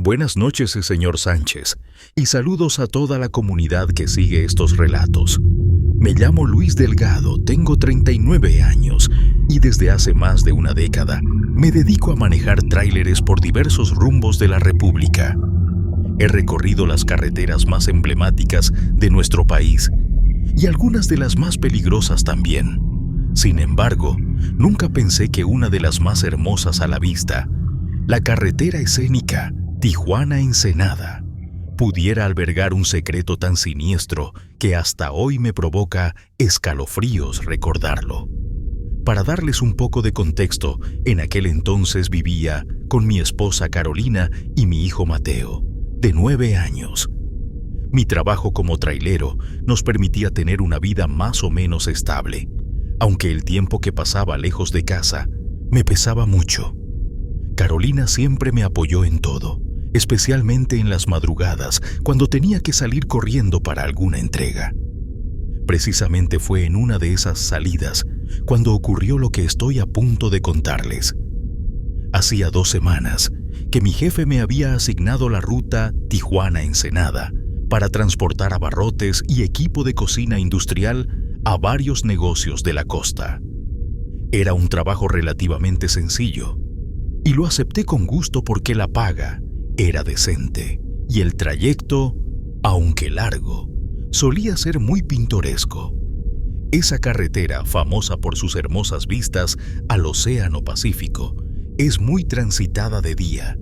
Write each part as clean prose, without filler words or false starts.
Buenas noches, señor Sánchez, y saludos a toda la comunidad que sigue estos relatos. Me llamo Luis Delgado, tengo 39 años y desde hace más de una década me dedico a manejar tráileres por diversos rumbos de la República. He recorrido las carreteras más emblemáticas de nuestro país y algunas de las más peligrosas también. Sin embargo, nunca pensé que una de las más hermosas a la vista, la carretera escénica Tijuana-Ensenada, pudiera albergar un secreto tan siniestro que hasta hoy me provoca escalofríos recordarlo. Para darles un poco de contexto, en aquel entonces vivía con mi esposa Carolina y mi hijo Mateo, de 9 años. Mi trabajo como trailero nos permitía tener una vida más o menos estable, aunque el tiempo que pasaba lejos de casa me pesaba mucho. Carolina siempre me apoyó en todo, especialmente en las madrugadas, cuando tenía que salir corriendo para alguna entrega. Precisamente fue en una de esas salidas cuando ocurrió lo que estoy a punto de contarles. Hacía 2 semanas que mi jefe me había asignado la ruta Tijuana-Ensenada para transportar abarrotes y equipo de cocina industrial a varios negocios de la costa. Era un trabajo relativamente sencillo y lo acepté con gusto porque la paga era decente y el trayecto, aunque largo, solía ser muy pintoresco. Esa carretera, famosa por sus hermosas vistas al Océano Pacífico, es muy transitada de día,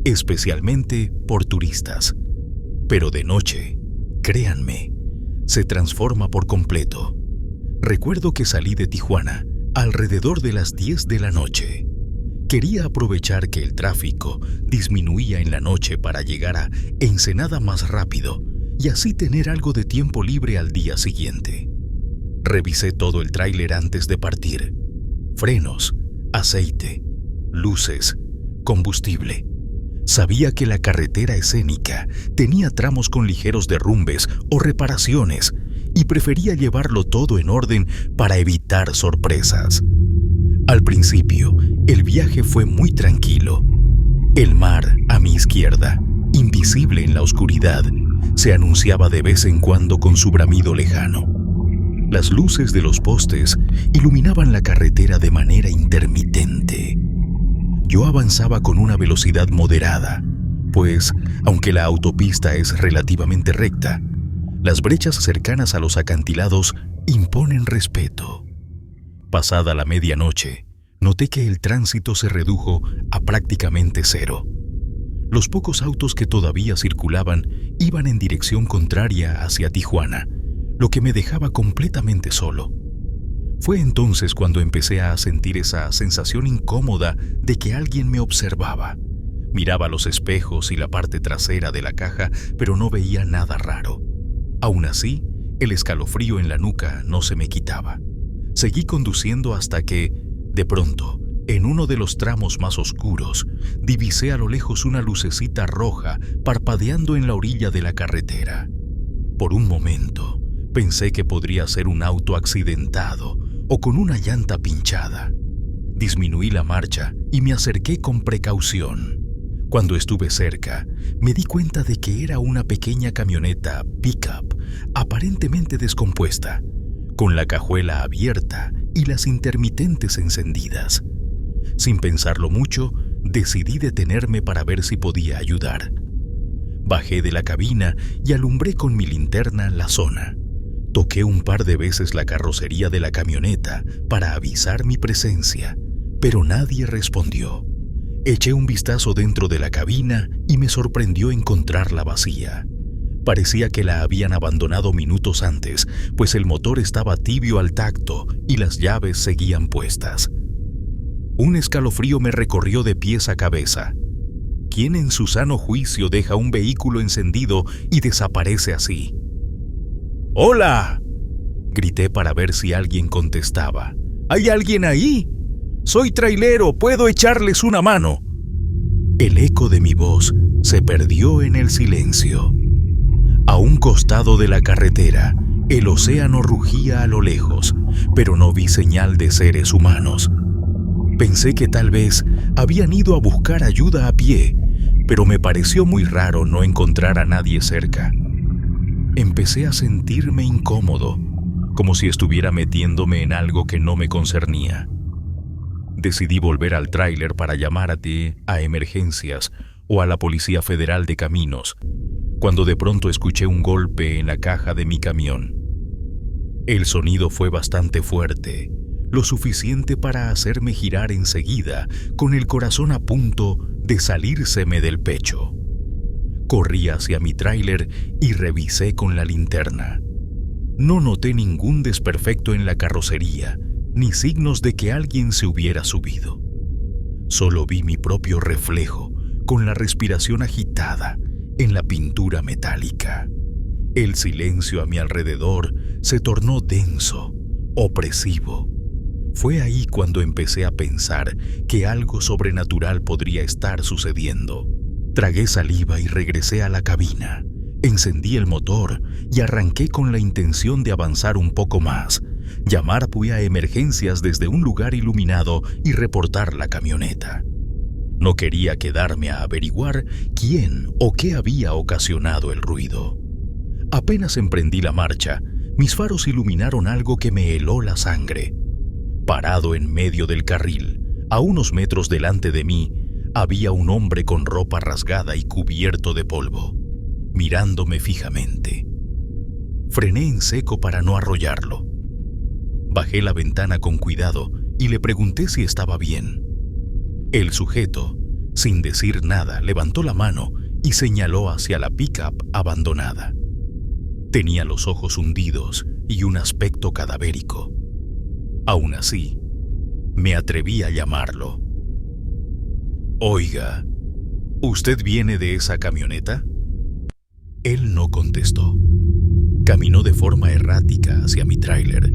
especialmente por turistas. Pero de noche, créanme, se transforma por completo. Recuerdo que salí de Tijuana alrededor de las 10 de la noche. Quería aprovechar que el tráfico disminuía en la noche para llegar a Ensenada más rápido y así tener algo de tiempo libre al día siguiente. Revisé todo el tráiler antes de partir: frenos, aceite, luces, combustible. Sabía que la carretera escénica tenía tramos con ligeros derrumbes o reparaciones y prefería llevarlo todo en orden para evitar sorpresas. Al principio, el viaje fue muy tranquilo. El mar, a mi izquierda, invisible en la oscuridad, se anunciaba de vez en cuando con su bramido lejano. Las luces de los postes iluminaban la carretera de manera intermitente. Yo avanzaba con una velocidad moderada, pues, aunque la autopista es relativamente recta, las brechas cercanas a los acantilados imponen respeto. Pasada la medianoche, noté que el tránsito se redujo a prácticamente cero. Los pocos autos que todavía circulaban iban en dirección contraria hacia Tijuana, lo que me dejaba completamente solo. Fue entonces cuando empecé a sentir esa sensación incómoda de que alguien me observaba. Miraba los espejos y la parte trasera de la caja, pero no veía nada raro. Aún así, el escalofrío en la nuca no se me quitaba. Seguí conduciendo hasta que, de pronto, en uno de los tramos más oscuros, divisé a lo lejos una lucecita roja parpadeando en la orilla de la carretera. Por un momento, pensé que podría ser un auto accidentado o con una llanta pinchada. Disminuí la marcha y me acerqué con precaución. Cuando estuve cerca, me di cuenta de que era una pequeña camioneta pick-up, aparentemente descompuesta, con la cajuela abierta y las intermitentes encendidas. Sin pensarlo mucho, decidí detenerme para ver si podía ayudar. Bajé de la cabina y alumbré con mi linterna la zona. Toqué un par de veces la carrocería de la camioneta para avisar mi presencia, pero nadie respondió. Eché un vistazo dentro de la cabina y me sorprendió encontrarla vacía. Parecía que la habían abandonado minutos antes, pues el motor estaba tibio al tacto y las llaves seguían puestas. Un escalofrío me recorrió de pies a cabeza. ¿Quién en su sano juicio deja un vehículo encendido y desaparece así? ¡Hola!, grité para ver si alguien contestaba. ¿Hay alguien ahí? Soy trailero, ¿puedo echarles una mano? El eco de mi voz se perdió en el silencio. A un costado de la carretera, el océano rugía a lo lejos, pero no vi señal de seres humanos. Pensé que tal vez habían ido a buscar ayuda a pie, pero me pareció muy raro no encontrar a nadie cerca. Empecé a sentirme incómodo, como si estuviera metiéndome en algo que no me concernía. Decidí volver al tráiler para llamar a emergencias o a la Policía Federal de Caminos, cuando de pronto escuché un golpe en la caja de mi camión. El sonido fue bastante fuerte, lo suficiente para hacerme girar enseguida, con el corazón a punto de salírseme del pecho. Corrí hacia mi tráiler y revisé con la linterna. No noté ningún desperfecto en la carrocería, ni signos de que alguien se hubiera subido. Solo vi mi propio reflejo, con la respiración agitada, en la pintura metálica. El silencio a mi alrededor se tornó denso, opresivo. Fue ahí cuando empecé a pensar que algo sobrenatural podría estar sucediendo. Tragué saliva y regresé a la cabina. Encendí el motor y arranqué con la intención de avanzar un poco más, llamar a emergencias desde un lugar iluminado y reportar la camioneta. No quería quedarme a averiguar quién o qué había ocasionado el ruido. Apenas emprendí la marcha, mis faros iluminaron algo que me heló la sangre. Parado en medio del carril, a unos metros delante de mí, había un hombre con ropa rasgada y cubierto de polvo, mirándome fijamente. Frené en seco para no arrollarlo. Bajé la ventana con cuidado y le pregunté si estaba bien. El sujeto, sin decir nada, levantó la mano y señaló hacia la pickup abandonada. Tenía los ojos hundidos y un aspecto cadavérico. Aún así, me atreví a llamarlo. «Oiga, ¿usted viene de esa camioneta?» Él no contestó. Caminó de forma errática hacia mi tráiler.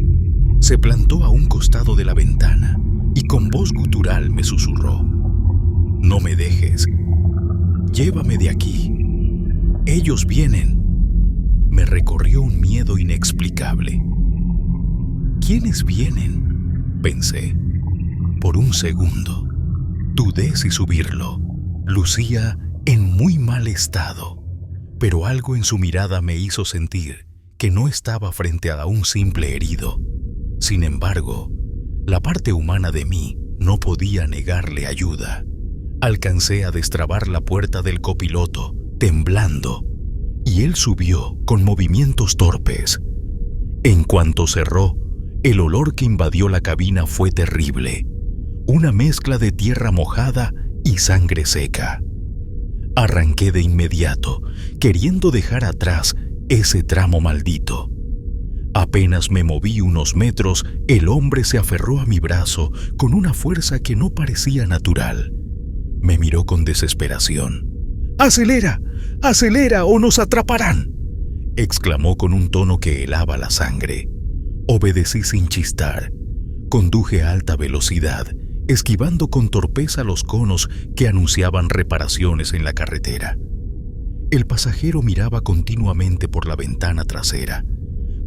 Se plantó a un costado de la ventana y con voz gutural me susurró: «No me dejes. Llévame de aquí. Ellos vienen». Me recorrió un miedo inexplicable. ¿Quiénes vienen?, pensé. Por un segundo, dudé si subirlo. Lucía en muy mal estado, pero algo en su mirada me hizo sentir que no estaba frente a un simple herido. Sin embargo, la parte humana de mí no podía negarle ayuda. Alcancé a destrabar la puerta del copiloto, temblando, y él subió con movimientos torpes. En cuanto cerró, el olor que invadió la cabina fue terrible, una mezcla de tierra mojada y sangre seca. Arranqué de inmediato, queriendo dejar atrás ese tramo maldito. Apenas me moví unos metros, el hombre se aferró a mi brazo con una fuerza que no parecía natural. Me miró con desesperación. «¡Acelera! ¡Acelera o nos atraparán!», exclamó con un tono que helaba la sangre. Obedecí sin chistar. Conduje a alta velocidad, esquivando con torpeza los conos que anunciaban reparaciones en la carretera. El pasajero miraba continuamente por la ventana trasera,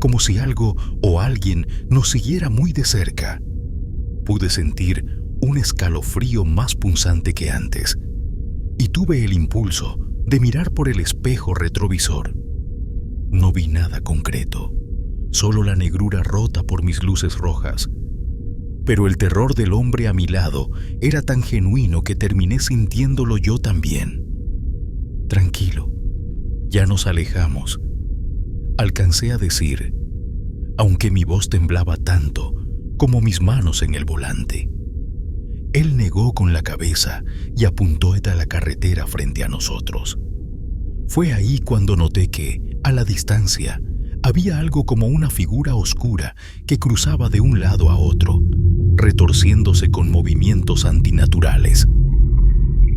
como si algo o alguien nos siguiera muy de cerca. Pude sentir un escalofrío más punzante que antes, y tuve el impulso de mirar por el espejo retrovisor. No vi nada concreto, solo la negrura rota por mis luces rojas. Pero el terror del hombre a mi lado era tan genuino que terminé sintiéndolo yo también. «Tranquilo, ya nos alejamos», alcancé a decir, aunque mi voz temblaba tanto como mis manos en el volante. Él negó con la cabeza y apuntó a la carretera frente a nosotros. Fue ahí cuando noté que, a la distancia, había algo como una figura oscura que cruzaba de un lado a otro, retorciéndose con movimientos antinaturales.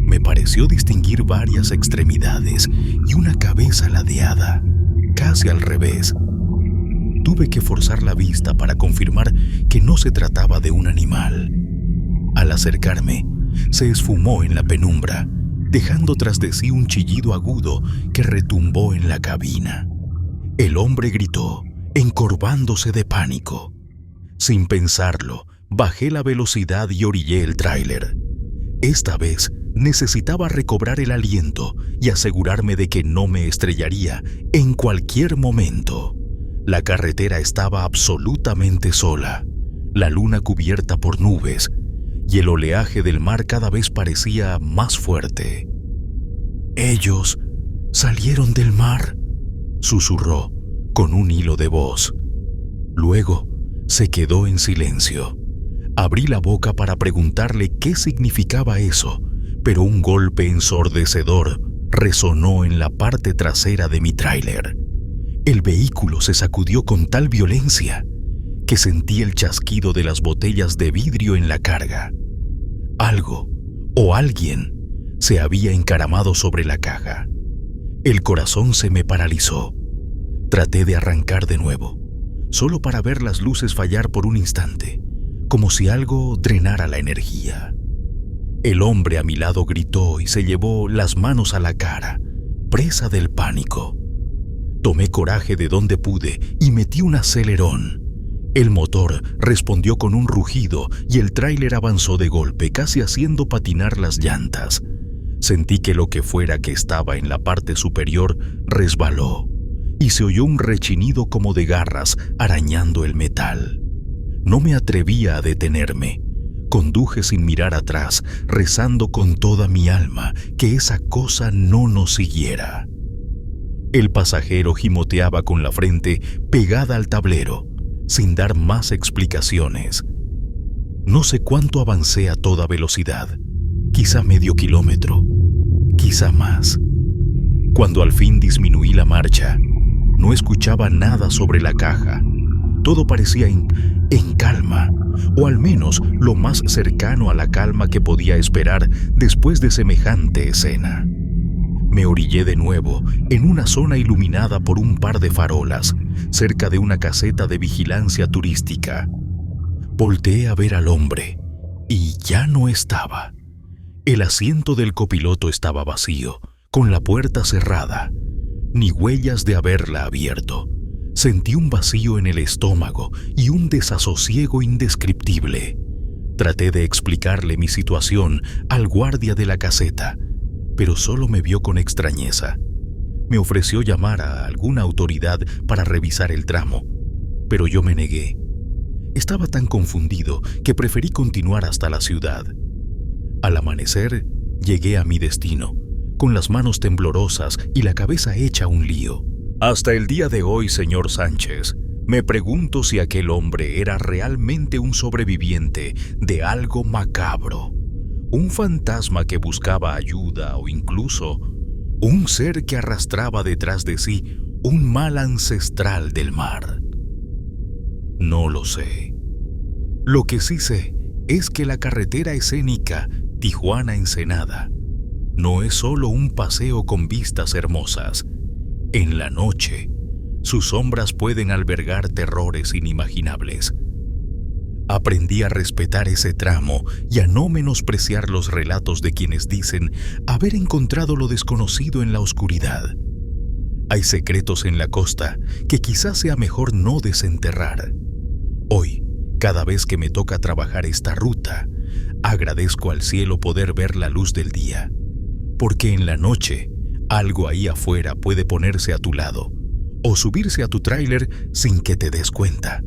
Me pareció distinguir varias extremidades y una cabeza ladeada, casi al revés. Tuve que forzar la vista para confirmar que no se trataba de un animal. Al acercarme, se esfumó en la penumbra, dejando tras de sí un chillido agudo que retumbó en la cabina. El hombre gritó, encorvándose de pánico. Sin pensarlo, bajé la velocidad y orillé el tráiler. Esta vez Necesitaba recobrar el aliento y asegurarme de que no me estrellaría en cualquier momento. La carretera estaba absolutamente sola, la luna cubierta por nubes y el oleaje del mar cada vez parecía más fuerte. «Ellos salieron del mar», susurró con un hilo de voz. Luego se quedó en silencio. Abrí la boca para preguntarle qué significaba eso, pero un golpe ensordecedor resonó en la parte trasera de mi tráiler. El vehículo se sacudió con tal violencia que sentí el chasquido de las botellas de vidrio en la carga. Algo o alguien se había encaramado sobre la caja. El corazón se me paralizó. Traté de arrancar de nuevo, solo para ver las luces fallar por un instante, como si algo drenara la energía. El hombre a mi lado gritó y se llevó las manos a la cara, presa del pánico. Tomé coraje de donde pude y metí un acelerón. El motor respondió con un rugido y el tráiler avanzó de golpe, casi haciendo patinar las llantas. Sentí que lo que fuera que estaba en la parte superior resbaló y se oyó un rechinido como de garras arañando el metal. No me atrevía a detenerme. Conduje sin mirar atrás, rezando con toda mi alma que esa cosa no nos siguiera. El pasajero gimoteaba con la frente pegada al tablero, sin dar más explicaciones. No sé cuánto avancé a toda velocidad, quizá medio kilómetro, quizá más. Cuando al fin disminuí la marcha, no escuchaba nada sobre la caja. Todo parecía en calma, o al menos lo más cercano a la calma que podía esperar después de semejante escena. Me orillé de nuevo en una zona iluminada por un par de farolas, cerca de una caseta de vigilancia turística. Volteé a ver al hombre y ya no estaba. El asiento del copiloto estaba vacío, con la puerta cerrada, ni huellas de haberla abierto. Sentí un vacío en el estómago y un desasosiego indescriptible. Traté de explicarle mi situación al guardia de la caseta, pero solo me vio con extrañeza. Me ofreció llamar a alguna autoridad para revisar el tramo, pero yo me negué. Estaba tan confundido que preferí continuar hasta la ciudad. Al amanecer, llegué a mi destino, con las manos temblorosas y la cabeza hecha un lío. Hasta el día de hoy, señor Sánchez, me pregunto si aquel hombre era realmente un sobreviviente de algo macabro, un fantasma que buscaba ayuda o incluso un ser que arrastraba detrás de sí un mal ancestral del mar. No lo sé. Lo que sí sé es que la carretera escénica Tijuana-Ensenada no es solo un paseo con vistas hermosas. En la noche, sus sombras pueden albergar terrores inimaginables. Aprendí a respetar ese tramo y a no menospreciar los relatos de quienes dicen haber encontrado lo desconocido en la oscuridad. Hay secretos en la costa que quizás sea mejor no desenterrar. Hoy, cada vez que me toca trabajar esta ruta, agradezco al cielo poder ver la luz del día, porque en la noche, algo ahí afuera puede ponerse a tu lado o subirse a tu tráiler sin que te des cuenta.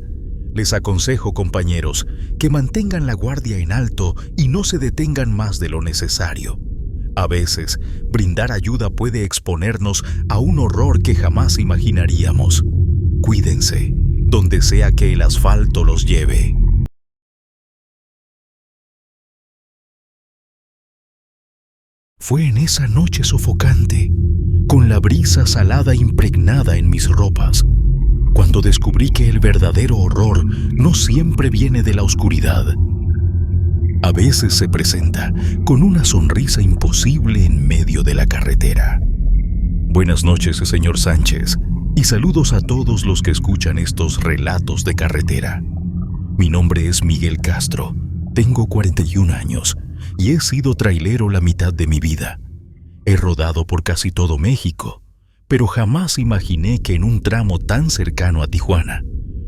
Les aconsejo, compañeros, que mantengan la guardia en alto y no se detengan más de lo necesario. A veces, brindar ayuda puede exponernos a un horror que jamás imaginaríamos. Cuídense, donde sea que el asfalto los lleve. Fue en esa noche sofocante, con la brisa salada impregnada en mis ropas, cuando descubrí que el verdadero horror no siempre viene de la oscuridad. A veces se presenta con una sonrisa imposible en medio de la carretera. Buenas noches, señor Sánchez, y saludos a todos los que escuchan estos relatos de carretera. Mi nombre es Miguel Castro, tengo 41 años y he sido trailero la mitad de mi vida. He rodado por casi todo México, pero jamás imaginé que en un tramo tan cercano a Tijuana,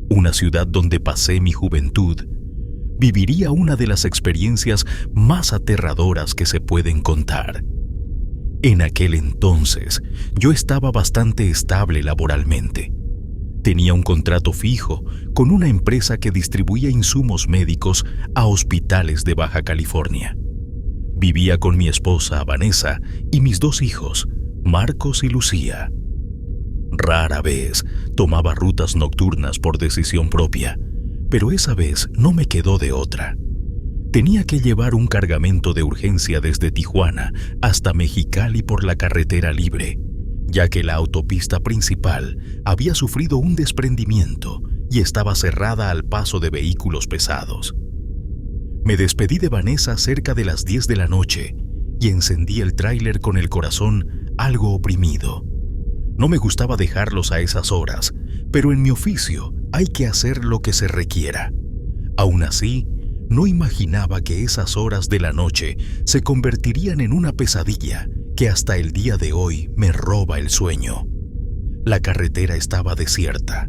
una ciudad donde pasé mi juventud, viviría una de las experiencias más aterradoras que se pueden contar. En aquel entonces, yo estaba bastante estable laboralmente. Tenía un contrato fijo con una empresa que distribuía insumos médicos a hospitales de Baja California. Vivía con mi esposa, Vanessa, y mis 2 hijos, Marcos y Lucía. Rara vez tomaba rutas nocturnas por decisión propia, pero esa vez no me quedó de otra. Tenía que llevar un cargamento de urgencia desde Tijuana hasta Mexicali por la carretera libre, ya que la autopista principal había sufrido un desprendimiento y estaba cerrada al paso de vehículos pesados. Me despedí de Vanessa cerca de las 10 de la noche y encendí el tráiler con el corazón algo oprimido. No me gustaba dejarlos a esas horas, pero en mi oficio hay que hacer lo que se requiera. Aún así, no imaginaba que esas horas de la noche se convertirían en una pesadilla que hasta el día de hoy me roba el sueño. La carretera estaba desierta.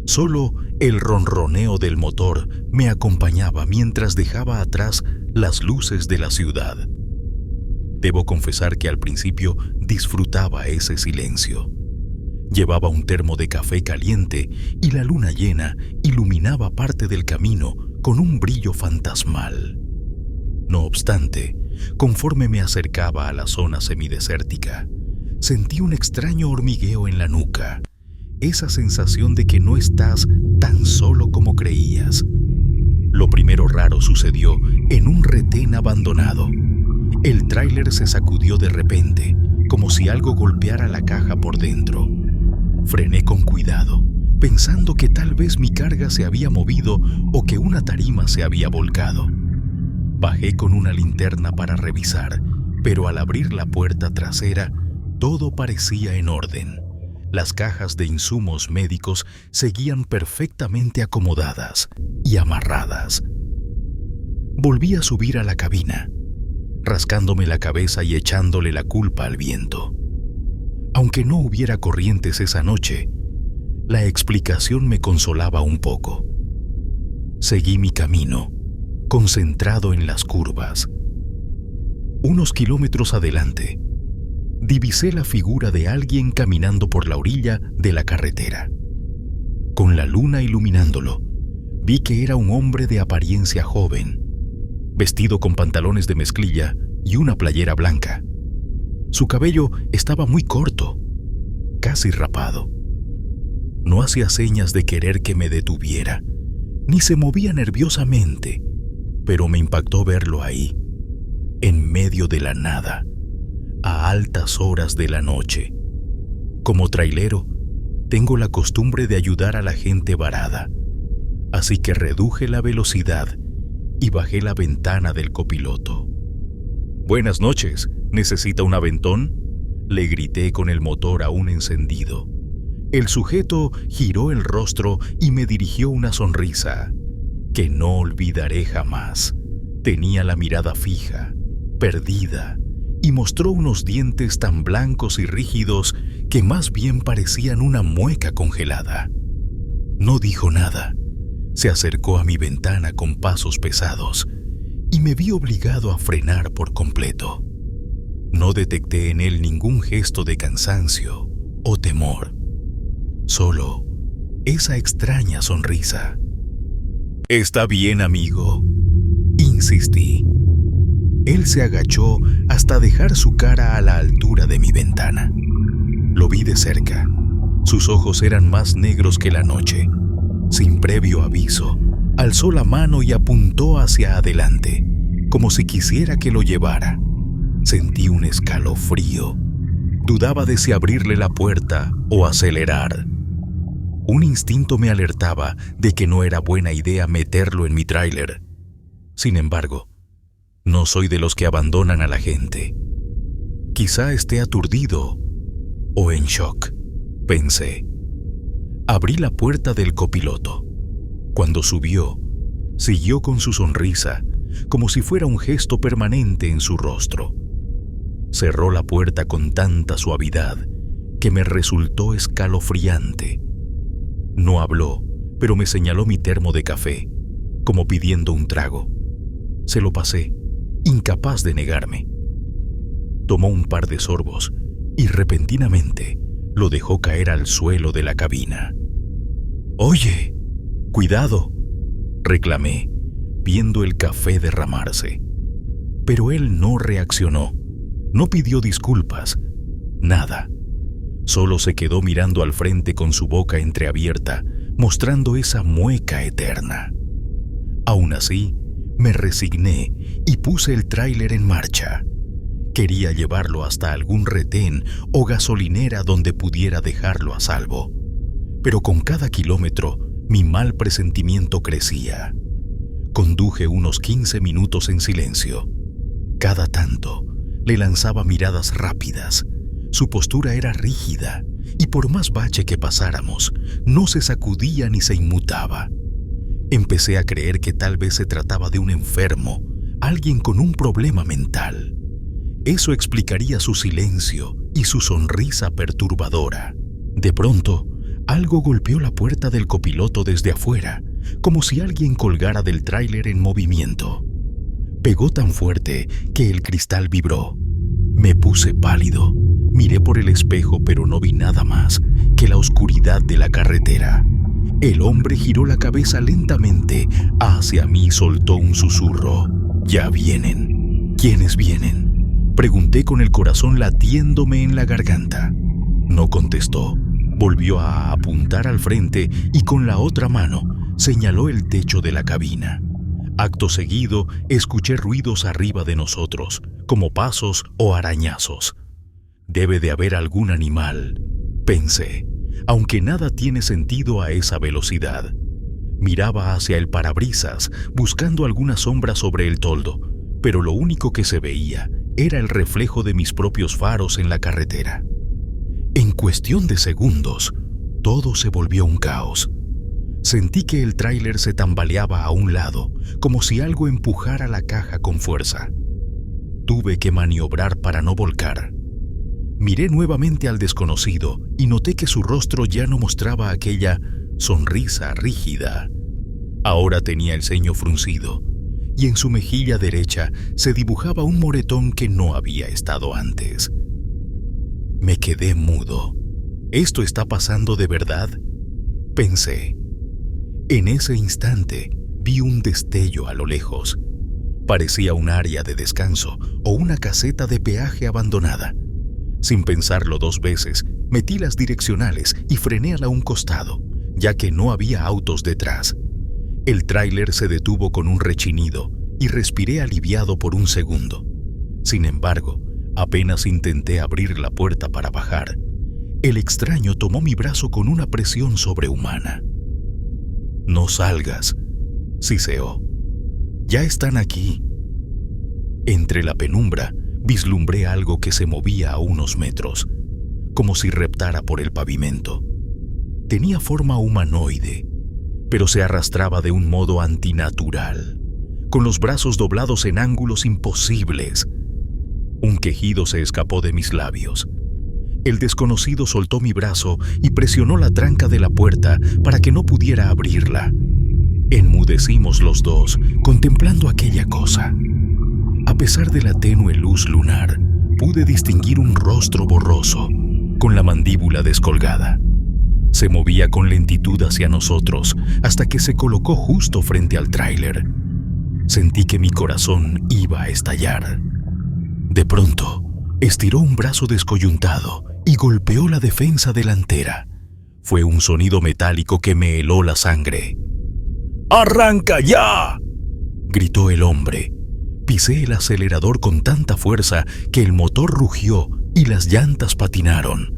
Solo el ronroneo del motor me acompañaba mientras dejaba atrás las luces de la ciudad. Debo confesar que al principio disfrutaba ese silencio. Llevaba un termo de café caliente y la luna llena iluminaba parte del camino con un brillo fantasmal. No obstante, conforme me acercaba a la zona semidesértica, sentí un extraño hormigueo en la nuca, esa sensación de que no estás tan solo como creías. Lo primero raro sucedió en un retén abandonado. El tráiler se sacudió de repente, como si algo golpeara la caja por dentro. Frené con cuidado, pensando que tal vez mi carga se había movido o que una tarima se había volcado. Bajé con una linterna para revisar, pero al abrir la puerta trasera, todo parecía en orden. Las cajas de insumos médicos seguían perfectamente acomodadas y amarradas. Volví a subir a la cabina, rascándome la cabeza y echándole la culpa al viento. Aunque no hubiera corrientes esa noche, la explicación me consolaba un poco. Seguí mi camino, concentrado en las curvas. Unos kilómetros adelante, divisé la figura de alguien caminando por la orilla de la carretera. Con la luna iluminándolo, vi que era un hombre de apariencia joven, vestido con pantalones de mezclilla y una playera blanca. Su cabello estaba muy corto, casi rapado. No hacía señas de querer que me detuviera, ni se movía nerviosamente, pero me impactó verlo ahí, en medio de la nada, a altas horas de la noche. Como trailero, tengo la costumbre de ayudar a la gente varada, así que reduje la velocidad y bajé la ventana del copiloto. «Buenas noches, ¿necesita un aventón?», le grité con el motor aún encendido. El sujeto giró el rostro y me dirigió una sonrisa que no olvidaré jamás. Tenía la mirada fija, perdida, y mostró unos dientes tan blancos y rígidos que más bien parecían una mueca congelada. No dijo nada. Se acercó a mi ventana con pasos pesados y me vi obligado a frenar por completo. No detecté en él ningún gesto de cansancio o temor, solo esa extraña sonrisa. «Está bien, amigo», insistí. Él se agachó hasta dejar su cara a la altura de mi ventana. Lo vi de cerca. Sus ojos eran más negros que la noche. Sin previo aviso, alzó la mano y apuntó hacia adelante, como si quisiera que lo llevara. Sentí un escalofrío. Dudaba de si abrirle la puerta o acelerar. Un instinto me alertaba de que no era buena idea meterlo en mi tráiler. Sin embargo, no soy de los que abandonan a la gente. Quizá esté aturdido o en shock, pensé. Abrí la puerta del copiloto. Cuando subió, siguió con su sonrisa, como si fuera un gesto permanente en su rostro. Cerró la puerta con tanta suavidad que me resultó escalofriante. No habló, pero me señaló mi termo de café, como pidiendo un trago. Se lo pasé, incapaz de negarme. Tomó un par de sorbos y repentinamente lo dejó caer al suelo de la cabina. «Oye, cuidado», reclamé, viendo el café derramarse. Pero él no reaccionó, no pidió disculpas, nada. Solo se quedó mirando al frente con su boca entreabierta, mostrando esa mueca eterna. Aún así, me resigné y puse el tráiler en marcha. Quería llevarlo hasta algún retén o gasolinera donde pudiera dejarlo a salvo. Pero con cada kilómetro, mi mal presentimiento crecía. Conduje unos 15 minutos en silencio. Cada tanto, le lanzaba miradas rápidas. Su postura era rígida y por más bache que pasáramos, no se sacudía ni se inmutaba. Empecé a creer que tal vez se trataba de un enfermo, alguien con un problema mental. Eso explicaría su silencio y su sonrisa perturbadora. De pronto, algo golpeó la puerta del copiloto desde afuera, como si alguien colgara del tráiler en movimiento. Pegó tan fuerte que el cristal vibró. Me puse pálido. Miré por el espejo, pero no vi nada más que la oscuridad de la carretera. El hombre giró la cabeza lentamente hacia mí y soltó un susurro. «Ya vienen». «¿Quiénes vienen?», pregunté con el corazón latiéndome en la garganta. No contestó. Volvió a apuntar al frente y con la otra mano señaló el techo de la cabina. Acto seguido, escuché ruidos arriba de nosotros, como pasos o arañazos. Debe de haber algún animal, pensé, aunque nada tiene sentido a esa velocidad. Miraba hacia el parabrisas, buscando alguna sombra sobre el toldo, pero lo único que se veía era el reflejo de mis propios faros en la carretera. En cuestión de segundos, todo se volvió un caos. Sentí que el tráiler se tambaleaba a un lado, como si algo empujara la caja con fuerza. Tuve que maniobrar para no volcar. Miré nuevamente al desconocido y noté que su rostro ya no mostraba aquella sonrisa rígida. Ahora tenía el ceño fruncido y en su mejilla derecha se dibujaba un moretón que no había estado antes. Me quedé mudo. ¿Esto está pasando de verdad?, pensé. En ese instante vi un destello a lo lejos. Parecía un área de descanso o una caseta de peaje abandonada. Sin pensarlo dos veces, metí las direccionales y frené a un costado, ya que no había autos detrás. El tráiler se detuvo con un rechinido y respiré aliviado por un segundo. Sin embargo, apenas intenté abrir la puerta para bajar, el extraño tomó mi brazo con una presión sobrehumana. «No salgas», siseó. «Ya están aquí». Entre la penumbra, vislumbré algo que se movía a unos metros, como si reptara por el pavimento. Tenía forma humanoide, pero se arrastraba de un modo antinatural, con los brazos doblados en ángulos imposibles. Un quejido se escapó de mis labios. El desconocido soltó mi brazo y presionó la tranca de la puerta para que no pudiera abrirla. Enmudecimos los dos, contemplando aquella cosa. A pesar de la tenue luz lunar, pude distinguir un rostro borroso, con la mandíbula descolgada. Se movía con lentitud hacia nosotros hasta que se colocó justo frente al tráiler. Sentí que mi corazón iba a estallar. De pronto, estiró un brazo descoyuntado y golpeó la defensa delantera. Fue un sonido metálico que me heló la sangre. «¡Arranca ya!», gritó el hombre. Pisé el acelerador con tanta fuerza que el motor rugió y las llantas patinaron.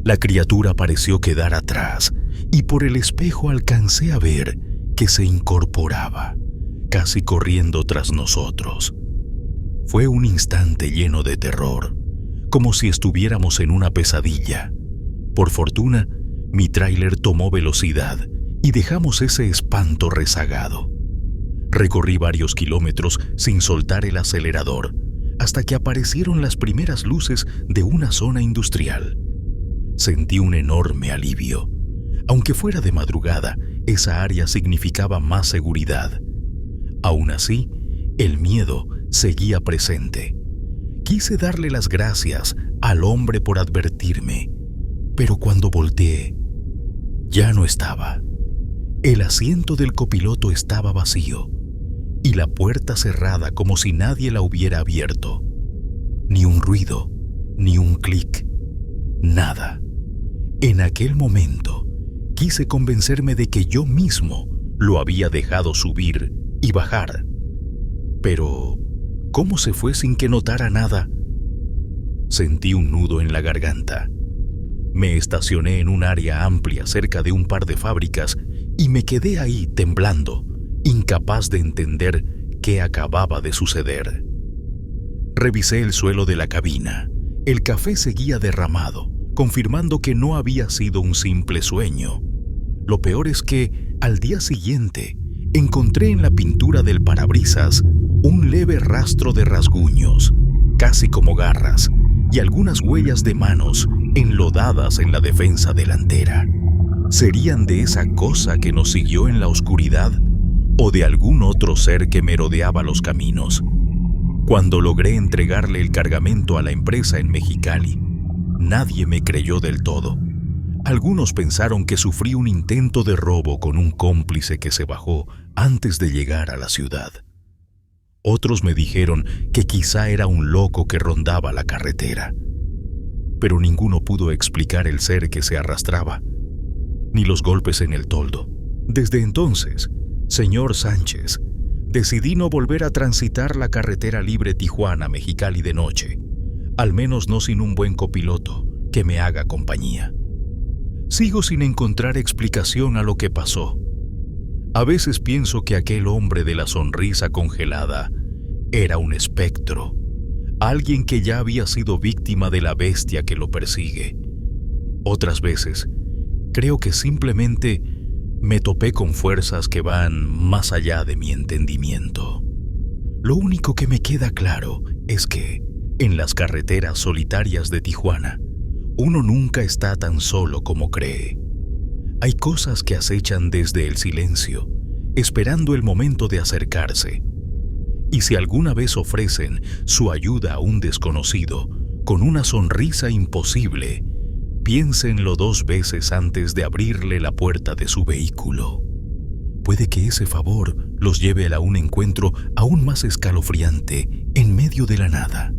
La criatura pareció quedar atrás y por el espejo alcancé a ver que se incorporaba, casi corriendo tras nosotros. Fue un instante lleno de terror, como si estuviéramos en una pesadilla. Por fortuna, mi tráiler tomó velocidad y dejamos ese espanto rezagado. Recorrí varios kilómetros sin soltar el acelerador, hasta que aparecieron las primeras luces de una zona industrial. Sentí un enorme alivio. Aunque fuera de madrugada, esa área significaba más seguridad. Aún así, el miedo seguía presente. Quise darle las gracias al hombre por advertirme, pero cuando volteé, ya no estaba. El asiento del copiloto estaba vacío y la puerta cerrada como si nadie la hubiera abierto. Ni un ruido, ni un clic, nada. En aquel momento, quise convencerme de que yo mismo lo había dejado subir y bajar. Pero, ¿cómo se fue sin que notara nada? Sentí un nudo en la garganta. Me estacioné en un área amplia cerca de un par de fábricas y me quedé ahí temblando, incapaz de entender qué acababa de suceder. Revisé el suelo de la cabina. El café seguía derramado, confirmando que no había sido un simple sueño. Lo peor es que, al día siguiente, encontré en la pintura del parabrisas un leve rastro de rasguños, casi como garras, y algunas huellas de manos enlodadas en la defensa delantera. ¿Serían de esa cosa que nos siguió en la oscuridad o de algún otro ser que merodeaba los caminos? Cuando logré entregarle el cargamento a la empresa en Mexicali, nadie me creyó del todo. Algunos pensaron que sufrí un intento de robo con un cómplice que se bajó antes de llegar a la ciudad. Otros me dijeron que quizá era un loco que rondaba la carretera. Pero ninguno pudo explicar el ser que se arrastraba, ni los golpes en el toldo. Desde entonces, señor Sánchez, decidí no volver a transitar la carretera libre Tijuana-Mexicali de noche, al menos no sin un buen copiloto que me haga compañía. Sigo sin encontrar explicación a lo que pasó. A veces pienso que aquel hombre de la sonrisa congelada era un espectro, alguien que ya había sido víctima de la bestia que lo persigue. Otras veces, creo que simplemente me topé con fuerzas que van más allá de mi entendimiento. Lo único que me queda claro es que, en las carreteras solitarias de Tijuana, uno nunca está tan solo como cree. Hay cosas que acechan desde el silencio, esperando el momento de acercarse. Y si alguna vez ofrecen su ayuda a un desconocido con una sonrisa imposible, piénsenlo 2 veces antes de abrirle la puerta de su vehículo. Puede que ese favor los lleve a un encuentro aún más escalofriante en medio de la nada.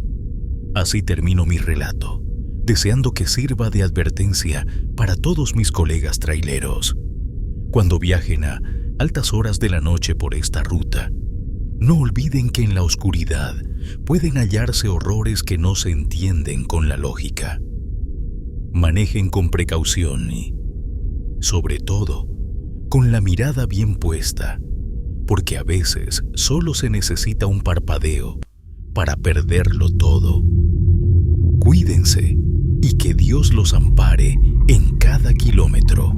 Así termino mi relato, deseando que sirva de advertencia para todos mis colegas traileros. Cuando viajen a altas horas de la noche por esta ruta, no olviden que en la oscuridad pueden hallarse horrores que no se entienden con la lógica. Manejen con precaución y, sobre todo, con la mirada bien puesta, porque a veces solo se necesita un parpadeo para perderlo todo. Cuídense y que Dios los ampare en cada kilómetro.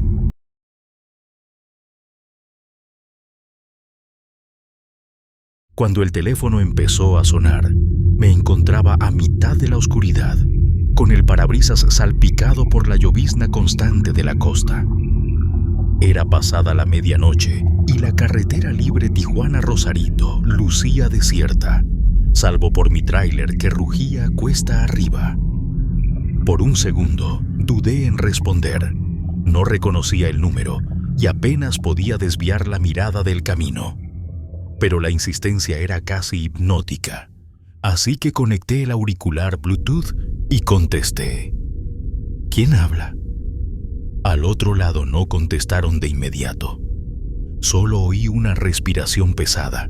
Cuando el teléfono empezó a sonar, me encontraba a mitad de la oscuridad, con el parabrisas salpicado por la llovizna constante de la costa. Era pasada la medianoche y la carretera libre Tijuana-Rosarito lucía desierta, salvo por mi tráiler que rugía cuesta arriba. Por un segundo dudé en responder. No reconocía el número y apenas podía desviar la mirada del camino. Pero la insistencia era casi hipnótica, así que conecté el auricular Bluetooth y contesté. ¿Quién habla? Al otro lado no contestaron de inmediato. Solo oí una respiración pesada,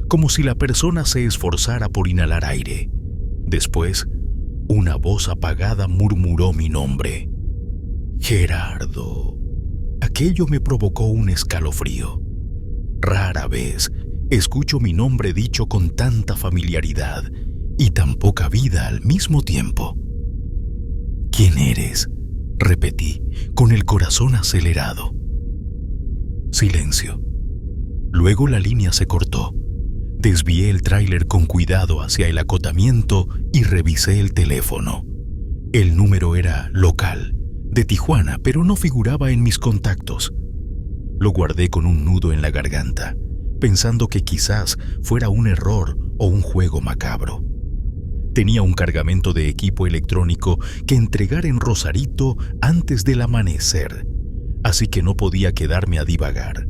como si la persona se esforzara por inhalar aire. Después, una voz apagada murmuró mi nombre. Gerardo. Aquello me provocó un escalofrío. Rara vez escucho mi nombre dicho con tanta familiaridad y tan poca vida al mismo tiempo. ¿Quién eres?, repetí, con el corazón acelerado. Silencio. Luego la línea se cortó. Desvié el tráiler con cuidado hacia el acotamiento y revisé el teléfono. El número era local, de Tijuana, pero no figuraba en mis contactos. Lo guardé con un nudo en la garganta, pensando que quizás fuera un error o un juego macabro. Tenía un cargamento de equipo electrónico que entregar en Rosarito antes del amanecer, así que no podía quedarme a divagar.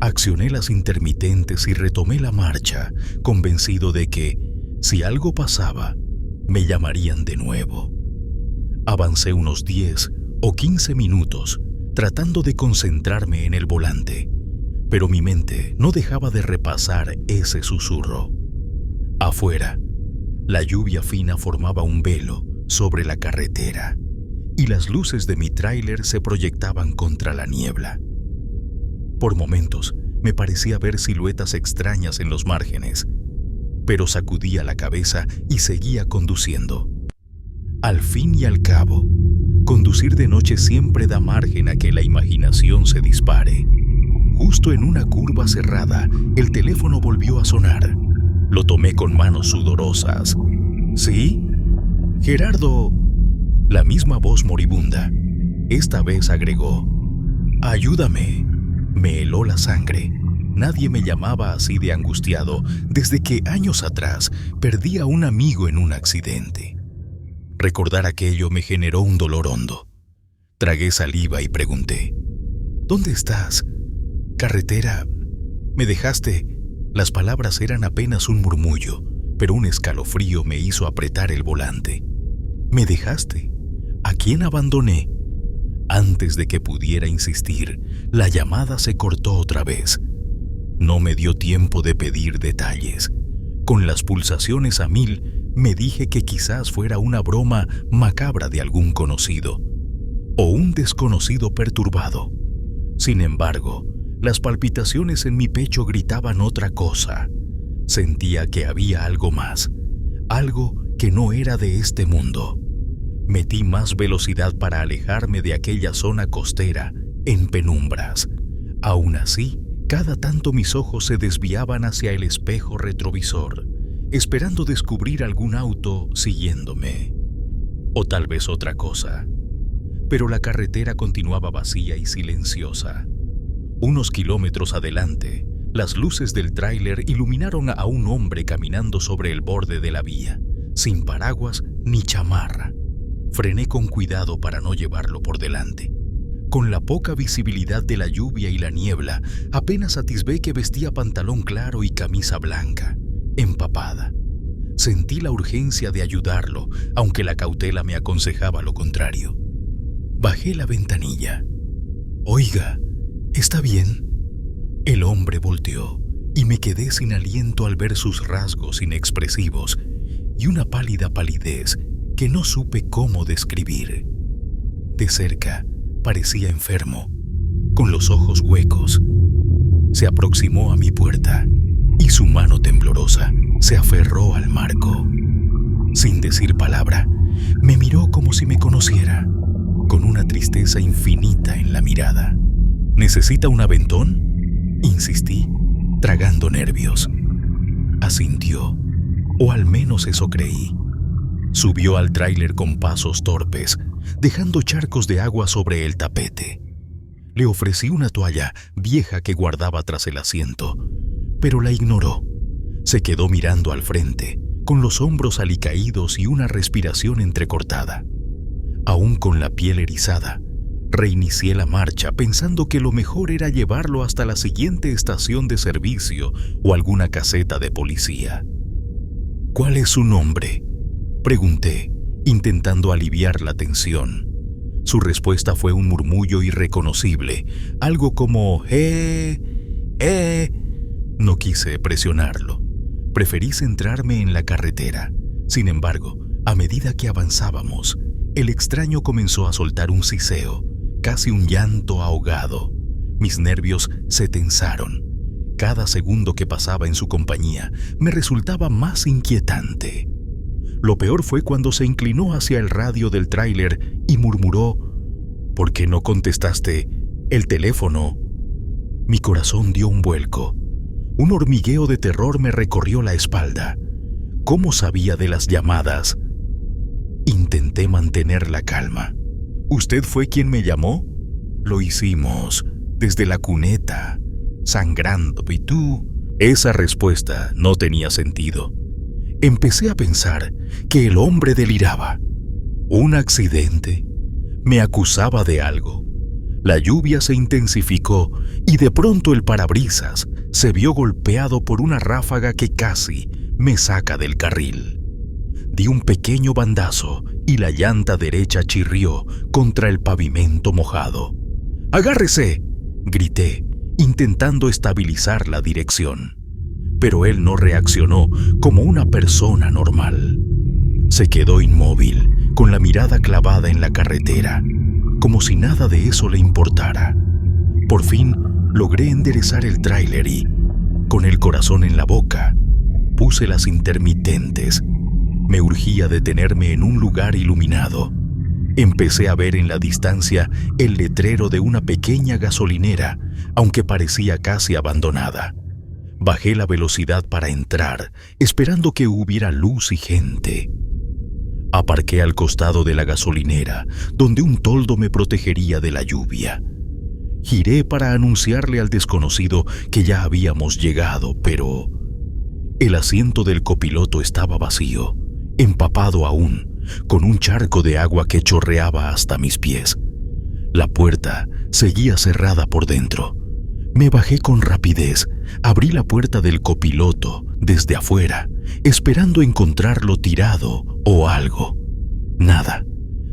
Accioné las intermitentes y retomé la marcha, convencido de que, si algo pasaba, me llamarían de nuevo. Avancé unos 10 o 15 minutos tratando de concentrarme en el volante, pero mi mente no dejaba de repasar ese susurro. Afuera, la lluvia fina formaba un velo sobre la carretera y las luces de mi tráiler se proyectaban contra la niebla. Por momentos me parecía ver siluetas extrañas en los márgenes, pero sacudía la cabeza y seguía conduciendo. Al fin y al cabo, conducir de noche siempre da margen a que la imaginación se dispare. Justo en una curva cerrada, el teléfono volvió a sonar. Lo tomé con manos sudorosas. ¿Sí? Gerardo. La misma voz moribunda. Esta vez agregó: ayúdame. Me heló la sangre. Nadie me llamaba así de angustiado desde que años atrás perdí a un amigo en un accidente. Recordar aquello me generó un dolor hondo. Tragué saliva y pregunté: ¿dónde estás? Carretera, me dejaste. Las palabras eran apenas un murmullo, pero un escalofrío me hizo apretar el volante. ¿Me dejaste? ¿A quién abandoné? Antes de que pudiera insistir, la llamada se cortó otra vez. No me dio tiempo de pedir detalles. Con las pulsaciones a 1000, me dije que quizás fuera una broma macabra de algún conocido o un desconocido perturbado. Sin embargo, las palpitaciones en mi pecho gritaban otra cosa. Sentía que había algo más, algo que no era de este mundo. Metí más velocidad para alejarme de aquella zona costera en penumbras. Aún así, cada tanto mis ojos se desviaban hacia el espejo retrovisor, esperando descubrir algún auto siguiéndome. O tal vez otra cosa. Pero la carretera continuaba vacía y silenciosa. Unos kilómetros adelante, las luces del tráiler iluminaron a un hombre caminando sobre el borde de la vía, sin paraguas ni chamarra. Frené con cuidado para no llevarlo por delante. Con la poca visibilidad de la lluvia y la niebla, apenas atisbé que vestía pantalón claro y camisa blanca, empapada. Sentí la urgencia de ayudarlo, aunque la cautela me aconsejaba lo contrario. Bajé la ventanilla. Oiga, ¿está bien? El hombre volteó y me quedé sin aliento al ver sus rasgos inexpresivos y una pálida palidez que no supe cómo describir. De cerca, parecía enfermo, con los ojos huecos. Se aproximó a mi puerta y su mano temblorosa se aferró al marco. Sin decir palabra, me miró como si me conociera, con una tristeza infinita en la mirada. ¿Necesita un aventón?, insistí, tragando nervios. Asintió, o al menos eso creí. Subió al tráiler con pasos torpes, dejando charcos de agua sobre el tapete. Le ofrecí una toalla vieja que guardaba tras el asiento, pero la ignoró. Se quedó mirando al frente, con los hombros alicaídos y una respiración entrecortada. Aún con la piel erizada, reinicié la marcha pensando que lo mejor era llevarlo hasta la siguiente estación de servicio o alguna caseta de policía. ¿Cuál es su nombre?, pregunté, intentando aliviar la tensión. Su respuesta fue un murmullo irreconocible, algo como No quise presionarlo. Preferí centrarme en la carretera. Sin embargo, a medida que avanzábamos, el extraño comenzó a soltar un siseo, casi un llanto ahogado. Mis nervios se tensaron. Cada segundo que pasaba en su compañía me resultaba más inquietante. Lo peor fue cuando se inclinó hacia el radio del tráiler y murmuró: ¿por qué no contestaste el teléfono? Mi corazón dio un vuelco. Un hormigueo de terror me recorrió la espalda. ¿Cómo sabía de las llamadas? Intenté mantener la calma. ¿Usted fue quien me llamó? Lo hicimos, desde la cuneta. sangrando, ¿y tú? Esa respuesta no tenía sentido. Empecé a pensar que el hombre deliraba. ¿Un accidente? Me acusaba de algo. La lluvia se intensificó y de pronto el parabrisas se vio golpeado por una ráfaga que casi me saca del carril. Di un pequeño bandazo y la llanta derecha chirrió contra el pavimento mojado. ¡Agárrese!, grité, intentando estabilizar la dirección. Pero él no reaccionó como una persona normal. Se quedó inmóvil, con la mirada clavada en la carretera, como si nada de eso le importara. Por fin logré enderezar el tráiler y, con el corazón en la boca, puse las intermitentes. Me urgía detenerme en un lugar iluminado. Empecé a ver en la distancia el letrero de una pequeña gasolinera, aunque parecía casi abandonada. Bajé la velocidad para entrar, esperando que hubiera luz y gente. Aparqué al costado de la gasolinera, donde un toldo me protegería de la lluvia. Giré para anunciarle al desconocido que ya habíamos llegado, pero el asiento del copiloto estaba vacío, empapado aún, con un charco de agua que chorreaba hasta mis pies. La puerta seguía cerrada por dentro. Me bajé con rapidez, abrí la puerta del copiloto desde afuera, esperando encontrarlo tirado o algo. Nada.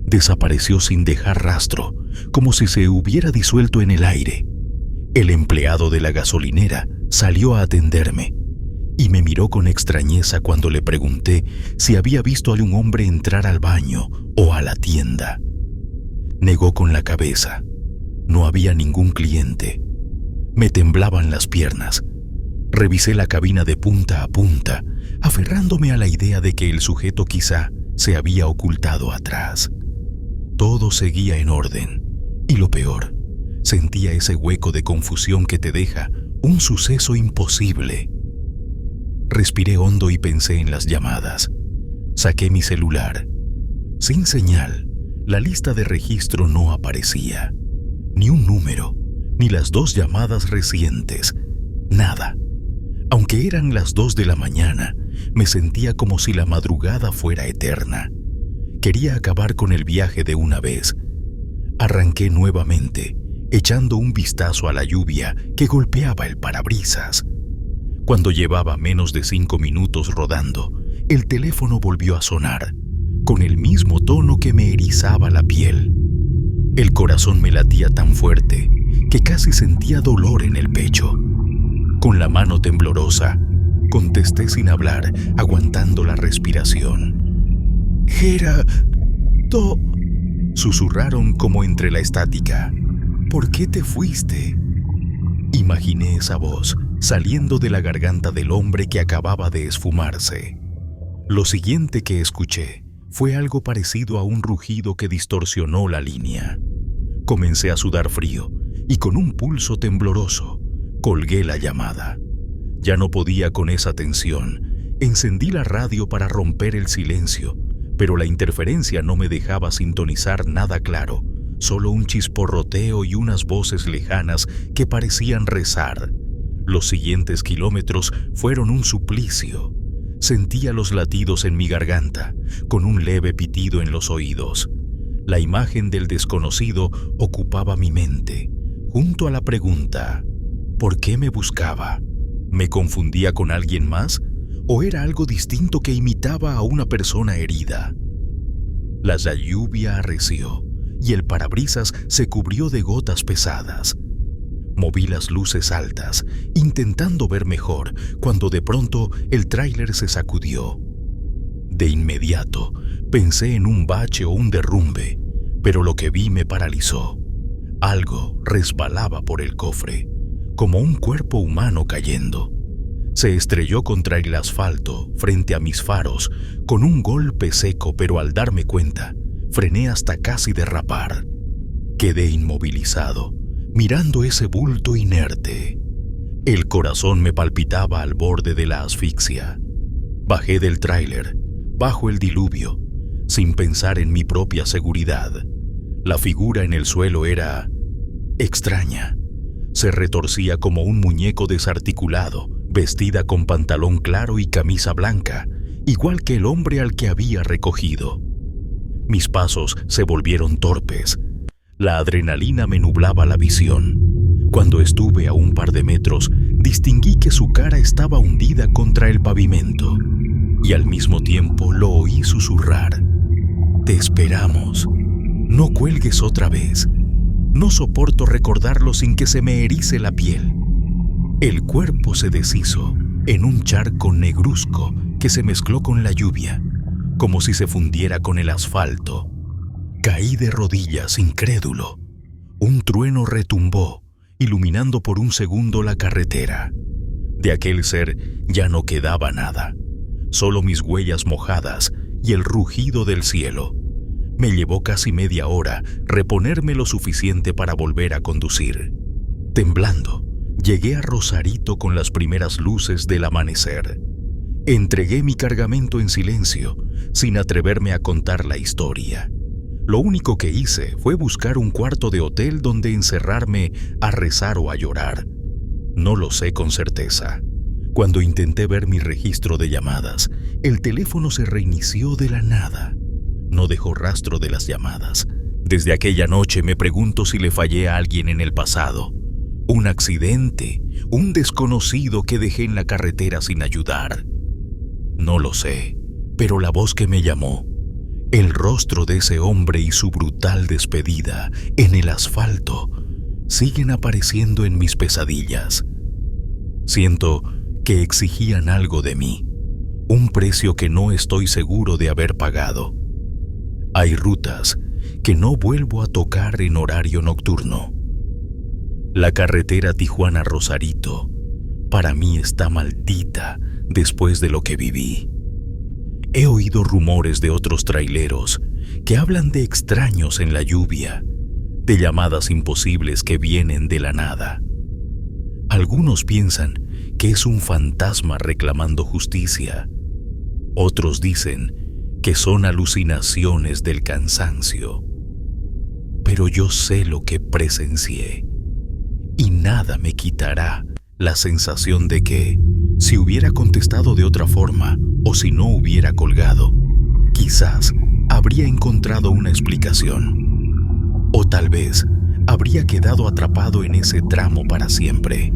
Desapareció sin dejar rastro, como si se hubiera disuelto en el aire. El empleado de la gasolinera salió a atenderme y me miró con extrañeza cuando le pregunté si había visto a un hombre entrar al baño o a la tienda. Negó con la cabeza. No había ningún cliente. Me temblaban las piernas. Revisé la cabina de punta a punta, aferrándome a la idea de que el sujeto quizá se había ocultado atrás. Todo seguía en orden, y lo peor, sentía ese hueco de confusión que te deja un suceso imposible. Respiré hondo y pensé en las llamadas. Saqué mi celular. Sin señal, la lista de registro no aparecía. Ni un número, ni las 2 llamadas recientes. Nada. Aunque eran las 2 de la mañana, me sentía como si la madrugada fuera eterna. Quería acabar con el viaje de una vez. Arranqué nuevamente, echando un vistazo a la lluvia que golpeaba el parabrisas. Cuando llevaba menos de 5 minutos rodando, el teléfono volvió a sonar, con el mismo tono que me erizaba la piel. El corazón me latía tan fuerte que casi sentía dolor en el pecho. Con la mano temblorosa, contesté sin hablar, aguantando la respiración. «Gerardo», susurraron como entre la estática. «¿Por qué te fuiste?». Imaginé esa voz saliendo de la garganta del hombre que acababa de esfumarse. Lo siguiente que escuché fue algo parecido a un rugido que distorsionó la línea. Comencé a sudar frío y con un pulso tembloroso colgué la llamada. Ya no podía con esa tensión. Encendí la radio para romper el silencio, pero la interferencia no me dejaba sintonizar nada claro, solo un chisporroteo y unas voces lejanas que parecían rezar. Los siguientes kilómetros fueron un suplicio. Sentía los latidos en mi garganta, con un leve pitido en los oídos. La imagen del desconocido ocupaba mi mente, junto a la pregunta: ¿por qué me buscaba? ¿Me confundía con alguien más? ¿O era algo distinto que imitaba a una persona herida? La lluvia arreció y el parabrisas se cubrió de gotas pesadas. Moví las luces altas, intentando ver mejor, cuando de pronto el tráiler se sacudió. De inmediato pensé en un bache o un derrumbe, pero lo que vi me paralizó. Algo resbalaba por el cofre, como un cuerpo humano cayendo. Se estrelló contra el asfalto frente a mis faros con un golpe seco, pero al darme cuenta, frené hasta casi derrapar. Quedé inmovilizado, mirando ese bulto inerte. El corazón me palpitaba al borde de la asfixia. Bajé del tráiler, bajo el diluvio, sin pensar en mi propia seguridad. La figura en el suelo era extraña. Se retorcía como un muñeco desarticulado, vestida con pantalón claro y camisa blanca, igual que el hombre al que había recogido. Mis pasos se volvieron torpes. La adrenalina me nublaba la visión. Cuando estuve a un par de metros, distinguí que su cara estaba hundida contra el pavimento, y al mismo tiempo lo oí susurrar: «Te esperamos. No cuelgues otra vez. No soporto recordarlo sin que se me erice la piel». El cuerpo se deshizo en un charco negruzco que se mezcló con la lluvia, como si se fundiera con el asfalto. Caí de rodillas, incrédulo. Un trueno retumbó, iluminando por un segundo la carretera. De aquel ser ya no quedaba nada, solo mis huellas mojadas y el rugido del cielo. Me llevó casi media hora reponerme lo suficiente para volver a conducir. Temblando, llegué a Rosarito con las primeras luces del amanecer. Entregué mi cargamento en silencio, sin atreverme a contar la historia. Lo único que hice fue buscar un cuarto de hotel donde encerrarme a rezar o a llorar. No lo sé con certeza. Cuando intenté ver mi registro de llamadas, el teléfono se reinició de la nada. No dejó rastro de las llamadas. Desde aquella noche me pregunto si le fallé a alguien en el pasado. Un accidente, un desconocido que dejé en la carretera sin ayudar. No lo sé, pero la voz que me llamó, el rostro de ese hombre y su brutal despedida en el asfalto siguen apareciendo en mis pesadillas. Siento que exigían algo de mí, un precio que no estoy seguro de haber pagado. Hay rutas que no vuelvo a tocar en horario nocturno. La carretera Tijuana-Rosarito para mí está maldita después de lo que viví. He oído rumores de otros traileros que hablan de extraños en la lluvia, de llamadas imposibles que vienen de la nada. Algunos piensan que es un fantasma reclamando justicia. Otros dicen que son alucinaciones del cansancio. Pero yo sé lo que presencié, y nada me quitará la sensación de que, si hubiera contestado de otra forma o si no hubiera colgado, quizás habría encontrado una explicación. O tal vez habría quedado atrapado en ese tramo para siempre.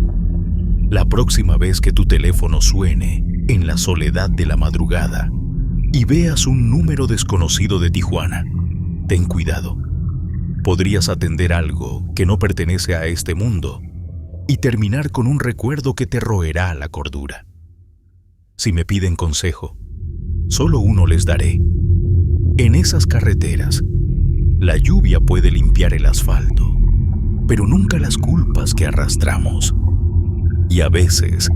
La próxima vez que tu teléfono suene en la soledad de la madrugada y veas un número desconocido de Tijuana, ten cuidado. Podrías atender algo que no pertenece a este mundo y terminar con un recuerdo que te roerá la cordura. Si me piden consejo, solo uno les daré. En esas carreteras, la lluvia puede limpiar el asfalto, pero nunca las culpas que arrastramos. Y a veces,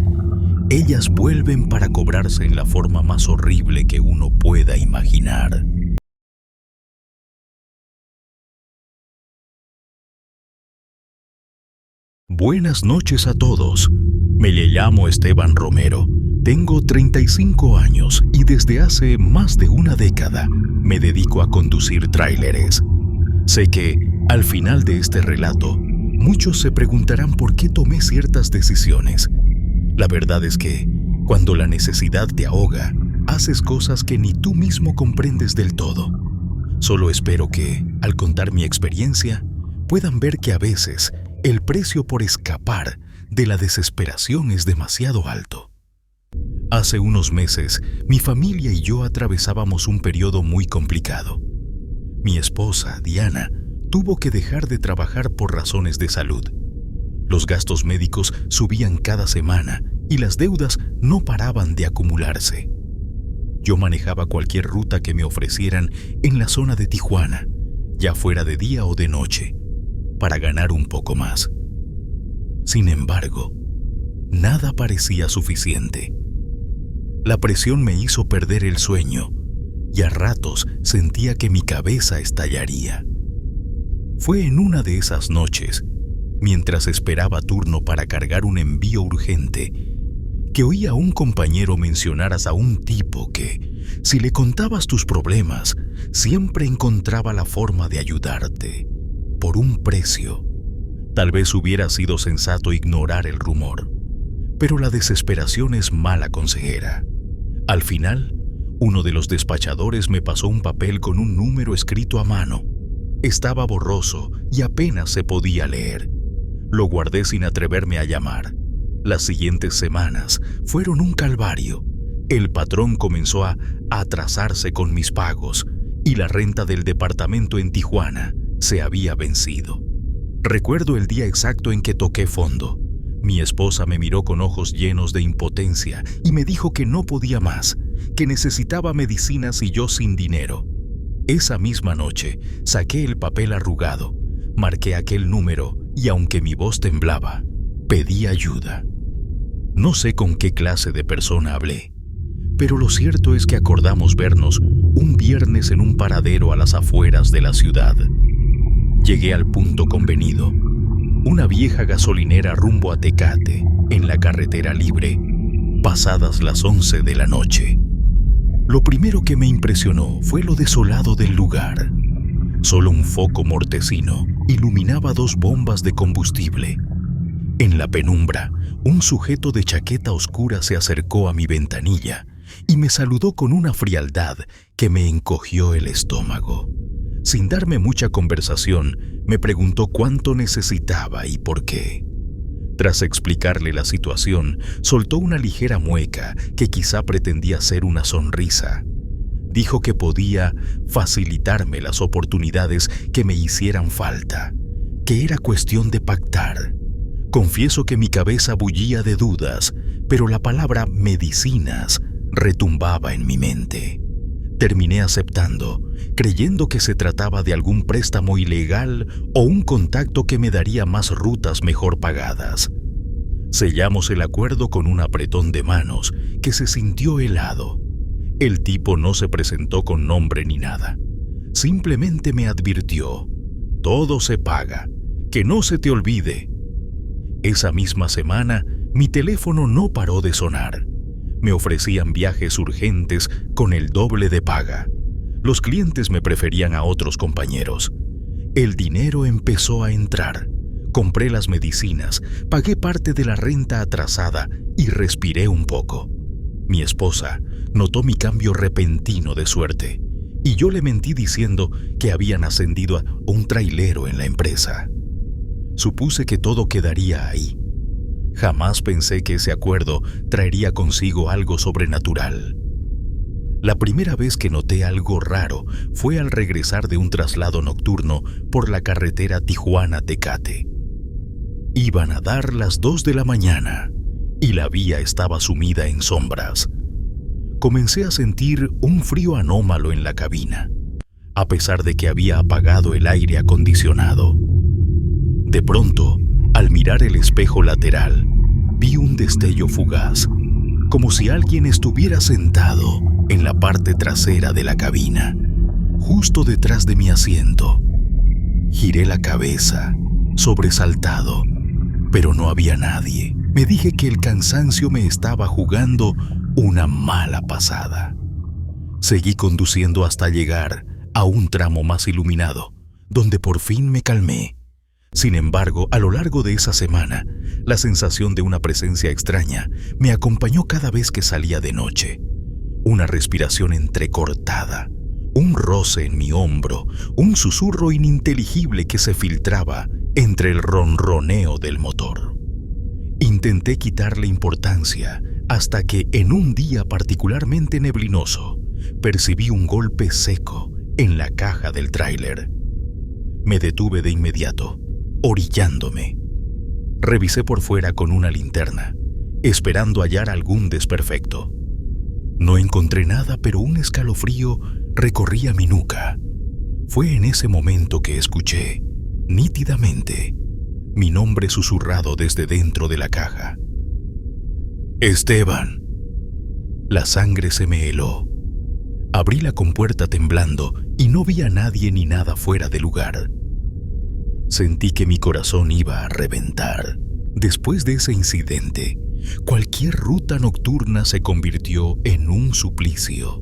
ellas vuelven para cobrarse en la forma más horrible que uno pueda imaginar. Buenas noches a todos. Me llamo Esteban Romero. Tengo 35 años y desde hace más de una década me dedico a conducir tráileres. Sé que, al final de este relato, muchos se preguntarán por qué tomé ciertas decisiones. La verdad es que, cuando la necesidad te ahoga, haces cosas que ni tú mismo comprendes del todo. Solo espero que, al contar mi experiencia, puedan ver que a veces el precio por escapar de la desesperación es demasiado alto. Hace unos meses, mi familia y yo atravesábamos un periodo muy complicado. Mi esposa, Diana, tuvo que dejar de trabajar por razones de salud. Los gastos médicos subían cada semana y las deudas no paraban de acumularse. Yo manejaba cualquier ruta que me ofrecieran en la zona de Tijuana, ya fuera de día o de noche, para ganar un poco más. Sin embargo, nada parecía suficiente. La presión me hizo perder el sueño y a ratos sentía que mi cabeza estallaría. Fue en una de esas noches, mientras esperaba turno para cargar un envío urgente, que oí a un compañero mencionar a un tipo que, si le contabas tus problemas, siempre encontraba la forma de ayudarte, por un precio. Tal vez hubiera sido sensato ignorar el rumor, pero la desesperación es mala consejera. Al final, uno de los despachadores me pasó un papel con un número escrito a mano. Estaba borroso y apenas se podía leer. Lo guardé sin atreverme a llamar. Las siguientes semanas fueron un calvario. El patrón comenzó a atrasarse con mis pagos y la renta del departamento en Tijuana se había vencido. Recuerdo el día exacto en que toqué fondo. Mi esposa me miró con ojos llenos de impotencia y me dijo que no podía más, que necesitaba medicinas y yo sin dinero. Esa misma noche saqué el papel arrugado, marqué aquel número y aunque mi voz temblaba, pedí ayuda. No sé con qué clase de persona hablé, pero lo cierto es que acordamos vernos un viernes en un paradero a las afueras de la ciudad. Llegué al punto convenido, una vieja gasolinera rumbo a Tecate, en la carretera libre, pasadas las 11 de la noche. Lo primero que me impresionó fue lo desolado del lugar. Solo un foco mortecino iluminaba 2 bombas de combustible. En la penumbra, un sujeto de chaqueta oscura se acercó a mi ventanilla y me saludó con una frialdad que me encogió el estómago. Sin darme mucha conversación, me preguntó cuánto necesitaba y por qué. Tras explicarle la situación, soltó una ligera mueca que quizá pretendía ser una sonrisa. Dijo que podía facilitarme las oportunidades que me hicieran falta, que era cuestión de pactar. Confieso que mi cabeza bullía de dudas, pero la palabra medicinas retumbaba en mi mente. Terminé aceptando, creyendo que se trataba de algún préstamo ilegal o un contacto que me daría más rutas mejor pagadas. Sellamos el acuerdo con un apretón de manos que se sintió helado. El tipo no se presentó con nombre ni nada. Simplemente me advirtió: todo se paga, que no se te olvide. Esa misma semana, mi teléfono no paró de sonar. Me ofrecían viajes urgentes con el doble de paga. Los clientes me preferían a otros compañeros. El dinero empezó a entrar. Compré las medicinas, pagué parte de la renta atrasada y respiré un poco. Mi esposa notó mi cambio repentino de suerte y yo le mentí diciendo que habían ascendido a un trailero en la empresa. Supuse que todo quedaría ahí. Jamás pensé que ese acuerdo traería consigo algo sobrenatural. La primera vez que noté algo raro fue al regresar de un traslado nocturno por la carretera Tijuana-Tecate. Iban a dar las 2 de la mañana y la vía estaba sumida en sombras. Comencé a sentir un frío anómalo en la cabina, a pesar de que había apagado el aire acondicionado. De pronto, al mirar el espejo lateral, vi un destello fugaz, como si alguien estuviera sentado en la parte trasera de la cabina, justo detrás de mi asiento. Giré la cabeza, sobresaltado, pero no había nadie. Me dije que el cansancio me estaba jugando una mala pasada. Seguí conduciendo hasta llegar a un tramo más iluminado, donde por fin me calmé. Sin embargo, a lo largo de esa semana, la sensación de una presencia extraña me acompañó cada vez que salía de noche. Una respiración entrecortada, un roce en mi hombro, un susurro ininteligible que se filtraba entre el ronroneo del motor. Intenté quitarle importancia hasta que, en un día particularmente neblinoso, percibí un golpe seco en la caja del tráiler. Me detuve de inmediato, orillándome. Revisé por fuera con una linterna, esperando hallar algún desperfecto. No encontré nada, pero un escalofrío recorría mi nuca. Fue en ese momento que escuché, nítidamente, mi nombre susurrado desde dentro de la caja. ¡Esteban! La sangre se me heló. Abrí la compuerta temblando y no vi a nadie ni nada fuera de lugar. Sentí que mi corazón iba a reventar. Después de ese incidente, cualquier ruta nocturna se convirtió en un suplicio.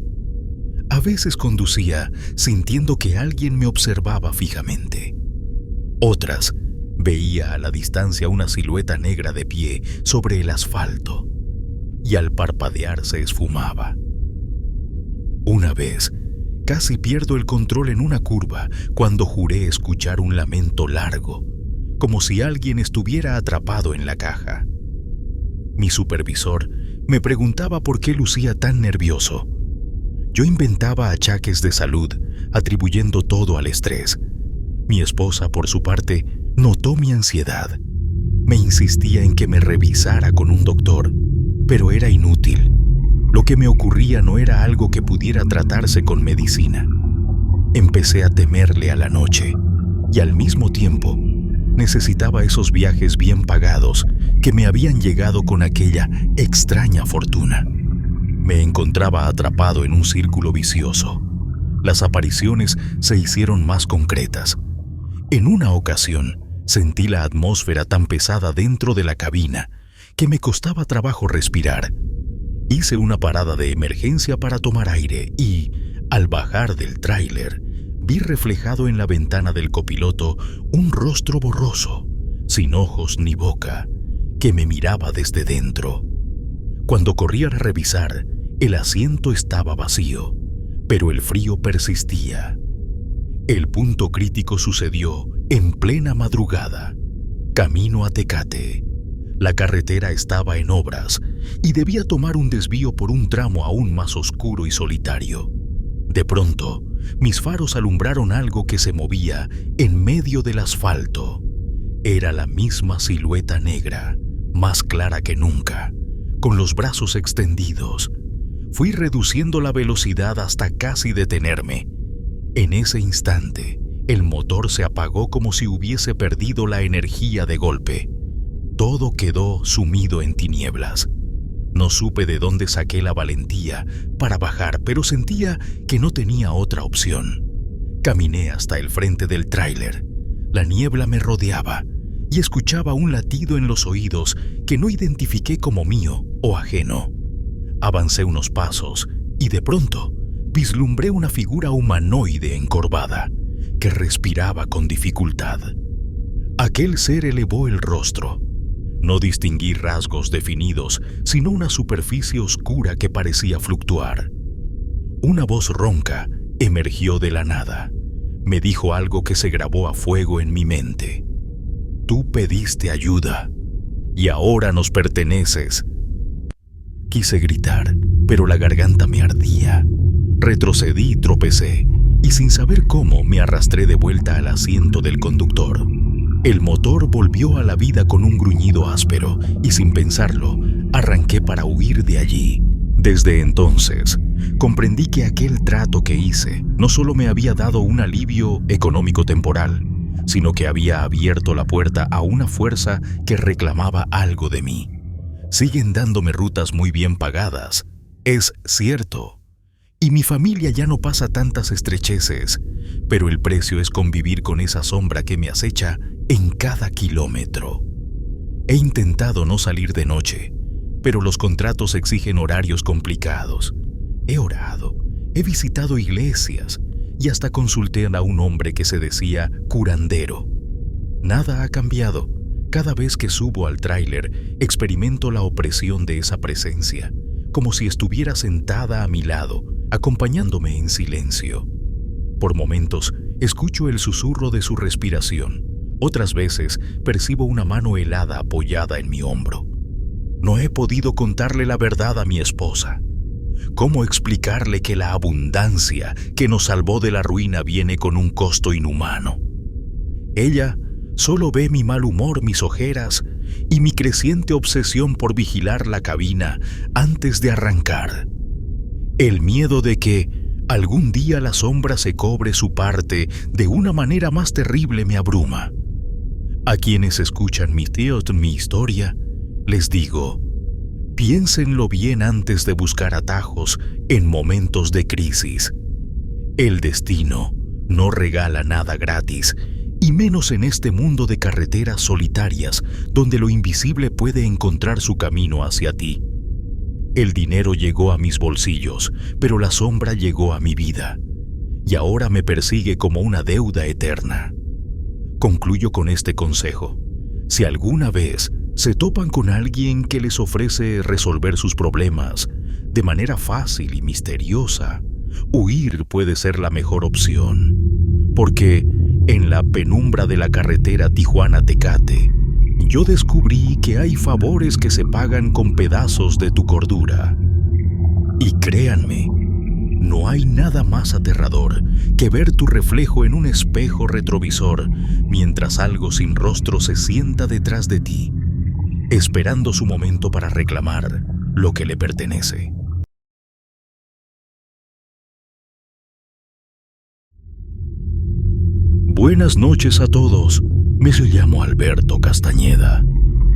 A veces conducía sintiendo que alguien me observaba fijamente. Otras, Veía a la distancia una silueta negra de pie sobre el asfalto y al parpadear se esfumaba. Una vez, casi pierdo el control en una curva cuando juré escuchar un lamento largo, como si alguien estuviera atrapado en la caja. Mi supervisor me preguntaba por qué lucía tan nervioso. Yo inventaba achaques de salud, atribuyendo todo al estrés. Mi esposa, por su parte, notó mi ansiedad. Me insistía en que me revisara con un doctor, pero era inútil. Lo que me ocurría no era algo que pudiera tratarse con medicina. Empecé a temerle a la noche y al mismo tiempo necesitaba esos viajes bien pagados que me habían llegado con aquella extraña fortuna. Me encontraba atrapado en un círculo vicioso. Las apariciones se hicieron más concretas. En una ocasión, sentí la atmósfera tan pesada dentro de la cabina que me costaba trabajo respirar. Hice una parada de emergencia para tomar aire y, al bajar del tráiler, vi reflejado en la ventana del copiloto un rostro borroso, sin ojos ni boca, que me miraba desde dentro. Cuando corrí a revisar, el asiento estaba vacío, pero el frío persistía. El punto crítico sucedió en plena madrugada, camino a Tecate. La carretera estaba en obras y debía tomar un desvío por un tramo aún más oscuro y solitario. De pronto, mis faros alumbraron algo que se movía en medio del asfalto. Era la misma silueta negra, más clara que nunca, con los brazos extendidos. Fui reduciendo la velocidad hasta casi detenerme. En ese instante, el motor se apagó como si hubiese perdido la energía de golpe. Todo quedó sumido en tinieblas. No supe de dónde saqué la valentía para bajar, pero sentía que no tenía otra opción. Caminé hasta el frente del tráiler. La niebla me rodeaba y escuchaba un latido en los oídos que no identifiqué como mío o ajeno. Avancé unos pasos y de pronto vislumbré una figura humanoide encorvada que respiraba con dificultad. Aquel ser elevó el rostro. No distinguí rasgos definidos, sino una superficie oscura que parecía fluctuar. Una voz ronca emergió de la nada. Me dijo algo que se grabó a fuego en mi mente. Tú pediste ayuda y ahora nos perteneces. Quise gritar, pero la garganta me ardía. Retrocedí y tropecé, y sin saber cómo me arrastré de vuelta al asiento del conductor. El motor volvió a la vida con un gruñido áspero y sin pensarlo, arranqué para huir de allí. Desde entonces, comprendí que aquel trato que hice no solo me había dado un alivio económico temporal, sino que había abierto la puerta a una fuerza que reclamaba algo de mí. Siguen dándome rutas muy bien pagadas, es cierto, y mi familia ya no pasa tantas estrecheces, pero el precio es convivir con esa sombra que me acecha en cada kilómetro. He intentado no salir de noche, pero los contratos exigen horarios complicados. He orado, he visitado iglesias y hasta consulté a un hombre que se decía curandero. Nada ha cambiado. Cada vez que subo al tráiler, experimento la opresión de esa presencia, como si estuviera sentada a mi lado, acompañándome en silencio. Por momentos, escucho el susurro de su respiración. Otras veces, percibo una mano helada apoyada en mi hombro. No he podido contarle la verdad a mi esposa. ¿Cómo explicarle que la abundancia que nos salvó de la ruina viene con un costo inhumano? Ella solo ve mi mal humor, mis ojeras y mi creciente obsesión por vigilar la cabina antes de arrancar. El miedo de que algún día la sombra se cobre su parte de una manera más terrible me abruma. A quienes escuchan mi historia, les digo, piénsenlo bien antes de buscar atajos en momentos de crisis. El destino no regala nada gratis, y menos en este mundo de carreteras solitarias donde lo invisible puede encontrar su camino hacia ti. El dinero llegó a mis bolsillos, pero la sombra llegó a mi vida, y ahora me persigue como una deuda eterna. Concluyo con este consejo. Si alguna vez se topan con alguien que les ofrece resolver sus problemas de manera fácil y misteriosa, huir puede ser la mejor opción. Porque en la penumbra de la carretera Tijuana-Tecate, yo descubrí que hay favores que se pagan con pedazos de tu cordura. Y créanme, no hay nada más aterrador que ver tu reflejo en un espejo retrovisor mientras algo sin rostro se sienta detrás de ti, esperando su momento para reclamar lo que le pertenece. Buenas noches a todos. Me llamo Alberto Castañeda.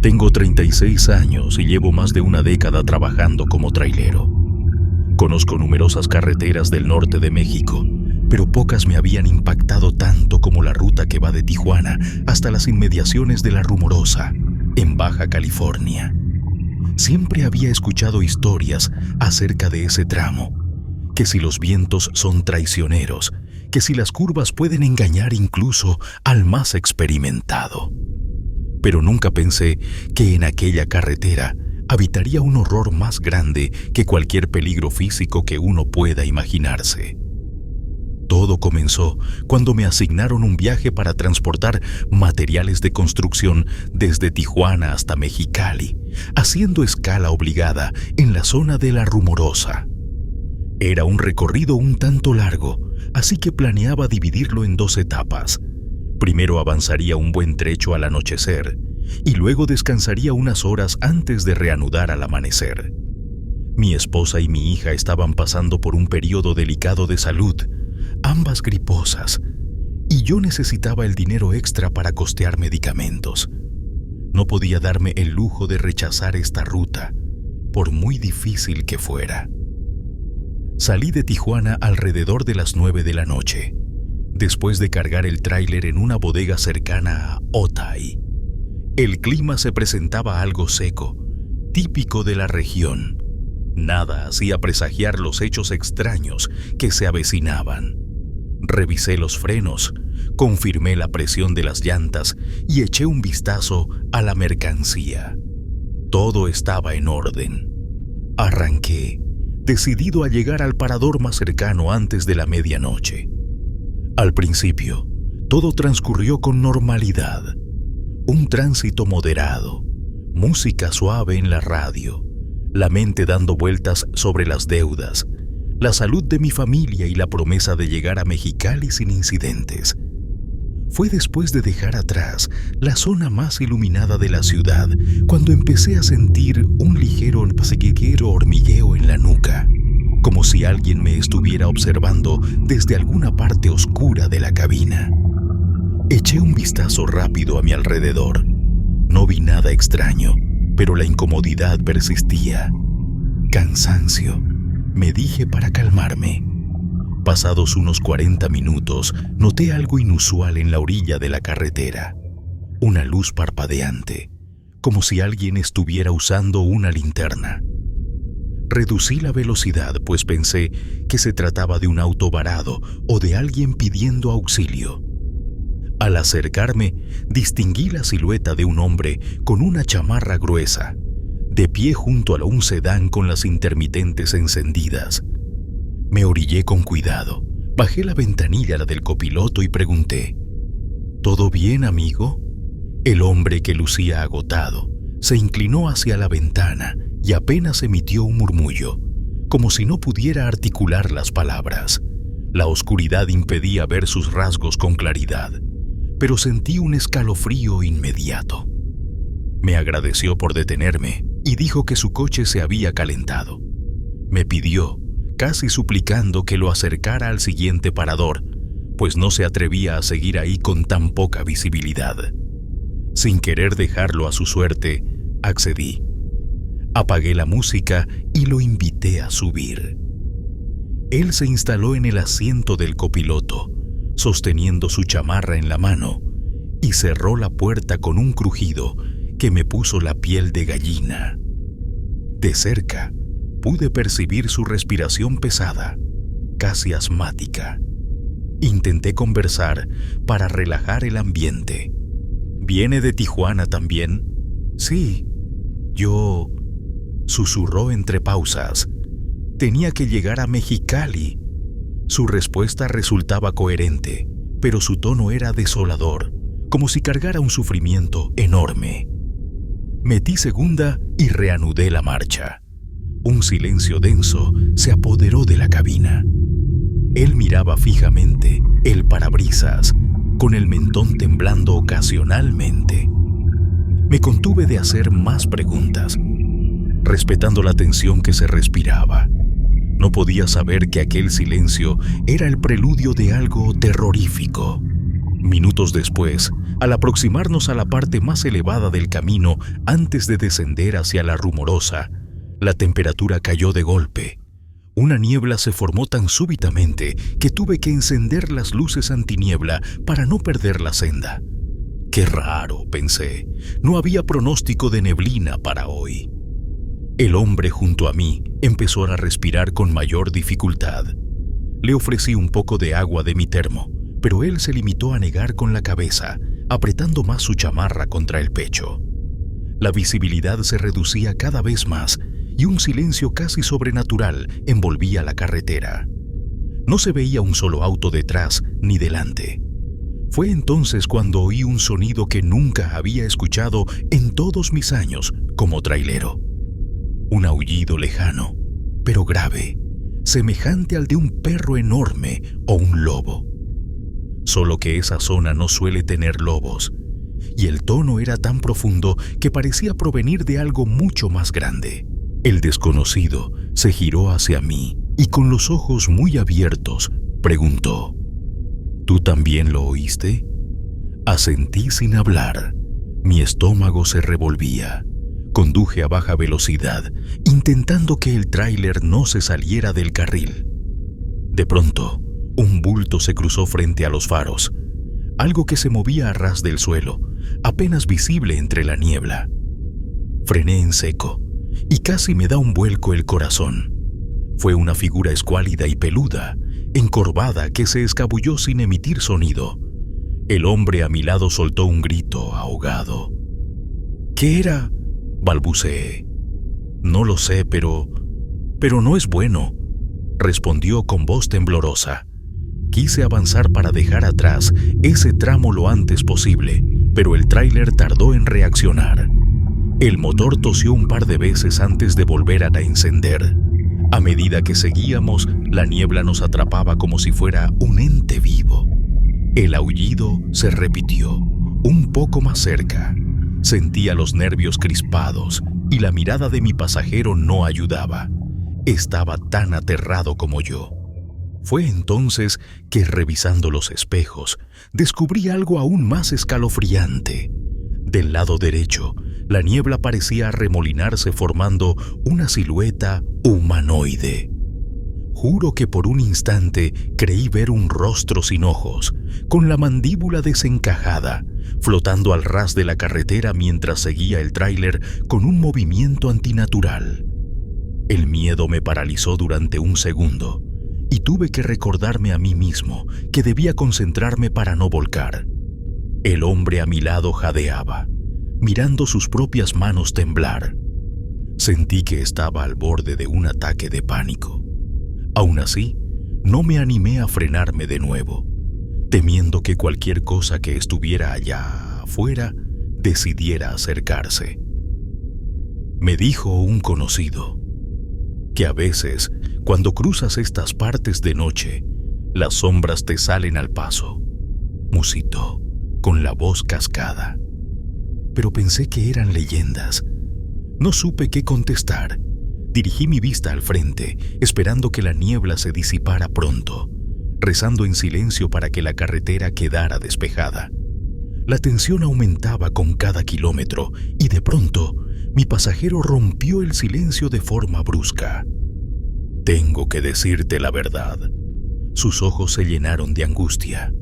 Tengo 36 años y llevo más de una década trabajando como trailero. Conozco numerosas carreteras del norte de México, pero pocas me habían impactado tanto como la ruta que va de Tijuana hasta las inmediaciones de La Rumorosa, en Baja California. Siempre había escuchado historias acerca de ese tramo, que si los vientos son traicioneros, que si las curvas pueden engañar incluso al más experimentado. Pero nunca pensé que en aquella carretera habitaría un horror más grande que cualquier peligro físico que uno pueda imaginarse. Todo comenzó cuando me asignaron un viaje para transportar materiales de construcción desde Tijuana hasta Mexicali, haciendo escala obligada en la zona de La Rumorosa. Era un recorrido un tanto largo, así que planeaba dividirlo en 2 etapas. Primero avanzaría un buen trecho al anochecer y luego descansaría unas horas antes de reanudar al amanecer. Mi esposa y mi hija estaban pasando por un periodo delicado de salud, ambas griposas, y yo necesitaba el dinero extra para costear medicamentos. No podía darme el lujo de rechazar esta ruta, por muy difícil que fuera. Salí de Tijuana alrededor de las 9 de la noche, después de cargar el tráiler en una bodega cercana a Otay. El clima se presentaba algo seco, típico de la región. Nada hacía presagiar los hechos extraños que se avecinaban. Revisé los frenos, confirmé la presión de las llantas y eché un vistazo a la mercancía. Todo estaba en orden. Arranqué, decidido a llegar al parador más cercano antes de la medianoche. Al principio, todo transcurrió con normalidad. Un tránsito moderado, música suave en la radio, la mente dando vueltas sobre las deudas, la salud de mi familia y la promesa de llegar a Mexicali sin incidentes. Fue después de dejar atrás la zona más iluminada de la ciudad cuando empecé a sentir un ligero hormigueo en la nuca, como si alguien me estuviera observando desde alguna parte oscura de la cabina. Eché un vistazo rápido a mi alrededor. No vi nada extraño, pero la incomodidad persistía. Cansancio, me dije para calmarme. Pasados unos 40 minutos, noté algo inusual en la orilla de la carretera. Una luz parpadeante, como si alguien estuviera usando una linterna. Reducí la velocidad, pues pensé que se trataba de un auto varado o de alguien pidiendo auxilio. Al acercarme, distinguí la silueta de un hombre con una chamarra gruesa, de pie junto a un sedán con las intermitentes encendidas. Me orillé con cuidado, bajé la ventanilla del copiloto y pregunté: ¿Todo bien, amigo? El hombre, que lucía agotado, se inclinó hacia la ventana y apenas emitió un murmullo, como si no pudiera articular las palabras. La oscuridad impedía ver sus rasgos con claridad, pero sentí un escalofrío inmediato. Me agradeció por detenerme y dijo que su coche se había calentado. Me pidió, casi suplicando, que lo acercara al siguiente parador, pues no se atrevía a seguir ahí con tan poca visibilidad. Sin querer dejarlo a su suerte, accedí. Apagué la música y lo invité a subir. Él se instaló en el asiento del copiloto, sosteniendo su chamarra en la mano, y cerró la puerta con un crujido que me puso la piel de gallina. De cerca, pude percibir su respiración pesada, casi asmática, Intenté conversar para relajar el ambiente. ¿Viene de Tijuana también? Sí. Yo... Susurró entre pausas. Tenía que llegar a Mexicali. Su respuesta resultaba coherente, pero su tono era desolador, como si cargara un sufrimiento enorme. Metí segunda y reanudé la marcha. Un silencio denso se apoderó de la cabina. Él miraba fijamente el parabrisas, con el mentón temblando ocasionalmente. Me contuve de hacer más preguntas, respetando la tensión que se respiraba. No podía saber que aquel silencio era el preludio de algo terrorífico. Minutos después, al aproximarnos a la parte más elevada del camino antes de descender hacia la Rumorosa, la temperatura cayó de golpe. Una niebla se formó tan súbitamente que tuve que encender las luces antiniebla para no perder la senda. Qué raro, pensé. No había pronóstico de neblina para hoy. El hombre junto a mí empezó a respirar con mayor dificultad. Le ofrecí un poco de agua de mi termo, pero él se limitó a negar con la cabeza, apretando más su chamarra contra el pecho. La visibilidad se reducía cada vez más y un silencio casi sobrenatural envolvía la carretera. No se veía un solo auto detrás ni delante. Fue entonces cuando oí un sonido que nunca había escuchado en todos mis años como trailero. Un aullido lejano, pero grave, semejante al de un perro enorme o un lobo. Solo que esa zona no suele tener lobos, y el tono era tan profundo que parecía provenir de algo mucho más grande. El desconocido se giró hacia mí y con los ojos muy abiertos preguntó: ¿Tú también lo oíste? Asentí sin hablar. Mi estómago se revolvía. Conduje a baja velocidad, intentando que el tráiler no se saliera del carril. De pronto, un bulto se cruzó frente a los faros, algo que se movía a ras del suelo, apenas visible entre la niebla. Frené en seco, y casi me da un vuelco el corazón. Fue una figura escuálida y peluda, encorvada, que se escabulló sin emitir sonido. El hombre a mi lado soltó un grito ahogado. ¿Qué era?, balbuceé. No lo sé, pero no es bueno, respondió con voz temblorosa. Quise avanzar para dejar atrás ese tramo lo antes posible, pero el tráiler tardó en reaccionar. El motor tosió un par de veces antes de volver a encender. A medida que seguíamos, la niebla nos atrapaba como si fuera un ente vivo. El aullido se repitió, un poco más cerca. Sentía los nervios crispados y la mirada de mi pasajero no ayudaba. Estaba tan aterrado como yo. Fue entonces que, revisando los espejos, descubrí algo aún más escalofriante. Del lado derecho, la niebla parecía arremolinarse formando una silueta humanoide. Juro que por un instante creí ver un rostro sin ojos, con la mandíbula desencajada, flotando al ras de la carretera mientras seguía el tráiler con un movimiento antinatural. El miedo me paralizó durante un segundo y tuve que recordarme a mí mismo que debía concentrarme para no volcar. El hombre a mi lado jadeaba, mirando sus propias manos temblar. Sentí que estaba al borde de un ataque de pánico. Aún así, no me animé a frenarme de nuevo, temiendo que cualquier cosa que estuviera allá afuera decidiera acercarse. Me dijo un conocido que a veces, cuando cruzas estas partes de noche, las sombras te salen al paso, musitó, con la voz cascada. Pero pensé que eran leyendas. No supe qué contestar. Dirigí mi vista al frente, esperando que la niebla se disipara pronto, rezando en silencio para que la carretera quedara despejada. La tensión aumentaba con cada kilómetro y de pronto mi pasajero rompió el silencio de forma brusca. Tengo que decirte la verdad. Sus ojos se llenaron de angustia.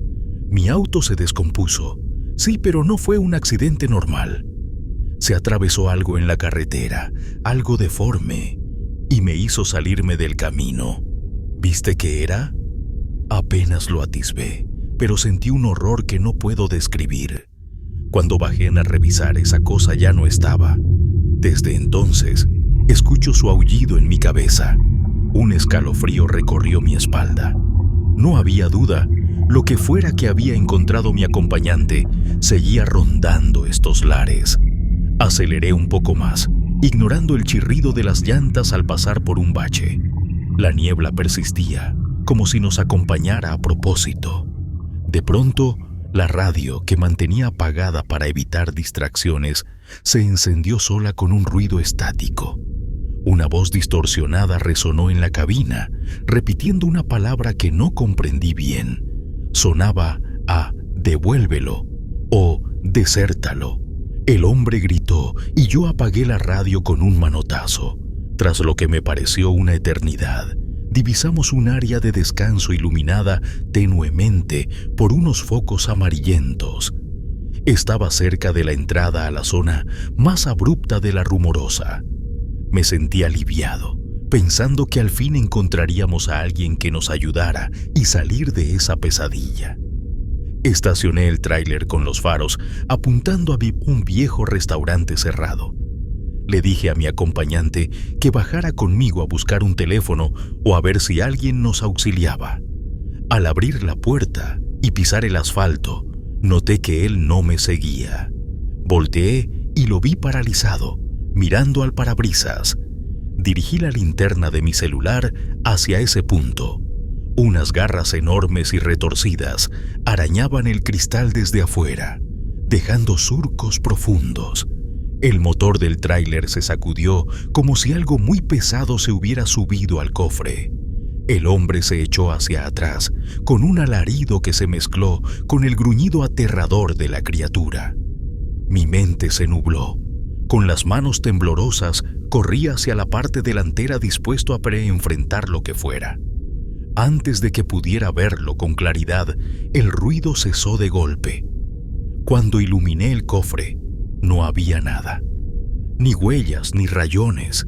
Mi auto se descompuso. Sí, pero no fue un accidente normal. Se atravesó algo en la carretera, algo deforme, y me hizo salirme del camino. ¿Viste qué era? Apenas lo atisbé, pero sentí un horror que no puedo describir. Cuando bajé a revisar, esa cosa ya no estaba. Desde entonces, escucho su aullido en mi cabeza. Un escalofrío recorrió mi espalda. No había duda, lo que fuera que había encontrado mi acompañante seguía rondando estos lares. Aceleré un poco más, ignorando el chirrido de las llantas al pasar por un bache. La niebla persistía, como si nos acompañara a propósito. De pronto, la radio, que mantenía apagada para evitar distracciones, se encendió sola con un ruido estático. Una voz distorsionada resonó en la cabina, repitiendo una palabra que no comprendí bien. Sonaba a «devuélvelo» o «desértalo». El hombre gritó y yo apagué la radio con un manotazo. Tras lo que me pareció una eternidad, divisamos un área de descanso iluminada tenuemente por unos focos amarillentos. Estaba cerca de la entrada a la zona más abrupta de la Rumorosa. Me sentí aliviado, pensando que al fin encontraríamos a alguien que nos ayudara y salir de esa pesadilla. Estacioné el tráiler con los faros, apuntando a un viejo restaurante cerrado. Le dije a mi acompañante que bajara conmigo a buscar un teléfono o a ver si alguien nos auxiliaba. Al abrir la puerta y pisar el asfalto, noté que él no me seguía. Volteé y lo vi paralizado, mirando al parabrisas. Dirigí la linterna de mi celular hacia ese punto. Unas garras enormes y retorcidas arañaban el cristal desde afuera, dejando surcos profundos. El motor del tráiler se sacudió como si algo muy pesado se hubiera subido al cofre. El hombre se echó hacia atrás, con un alarido que se mezcló con el gruñido aterrador de la criatura. Mi mente se nubló. Con las manos temblorosas, corrí hacia la parte delantera dispuesto a enfrentar lo que fuera. Antes de que pudiera verlo con claridad, el ruido cesó de golpe. Cuando iluminé el cofre, no había nada. Ni huellas ni rayones.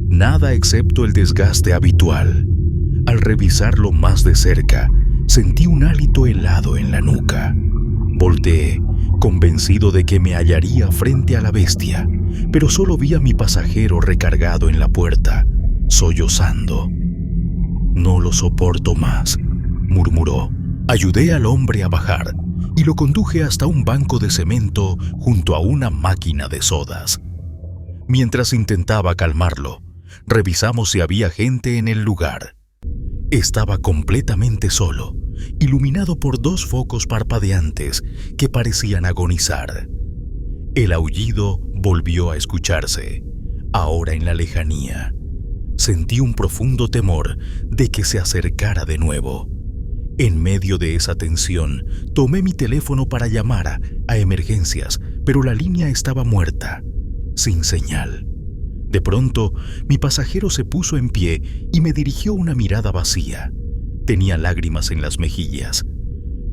Nada excepto el desgaste habitual. Al revisarlo más de cerca, sentí un hálito helado en la nuca. Volteé, convencido de que me hallaría frente a la bestia, pero solo vi a mi pasajero recargado en la puerta, sollozando. «No lo soporto más», murmuró. Ayudé al hombre a bajar y lo conduje hasta un banco de cemento junto a una máquina de sodas. Mientras intentaba calmarlo, revisamos si había gente en el lugar. Estaba completamente solo, iluminado por dos focos parpadeantes que parecían agonizar. El aullido volvió a escucharse, ahora en la lejanía. Sentí un profundo temor de que se acercara de nuevo. En medio de esa tensión, tomé mi teléfono para llamar a emergencias, pero la línea estaba muerta, sin señal. De pronto, mi pasajero se puso en pie y me dirigió una mirada vacía. Tenía lágrimas en las mejillas.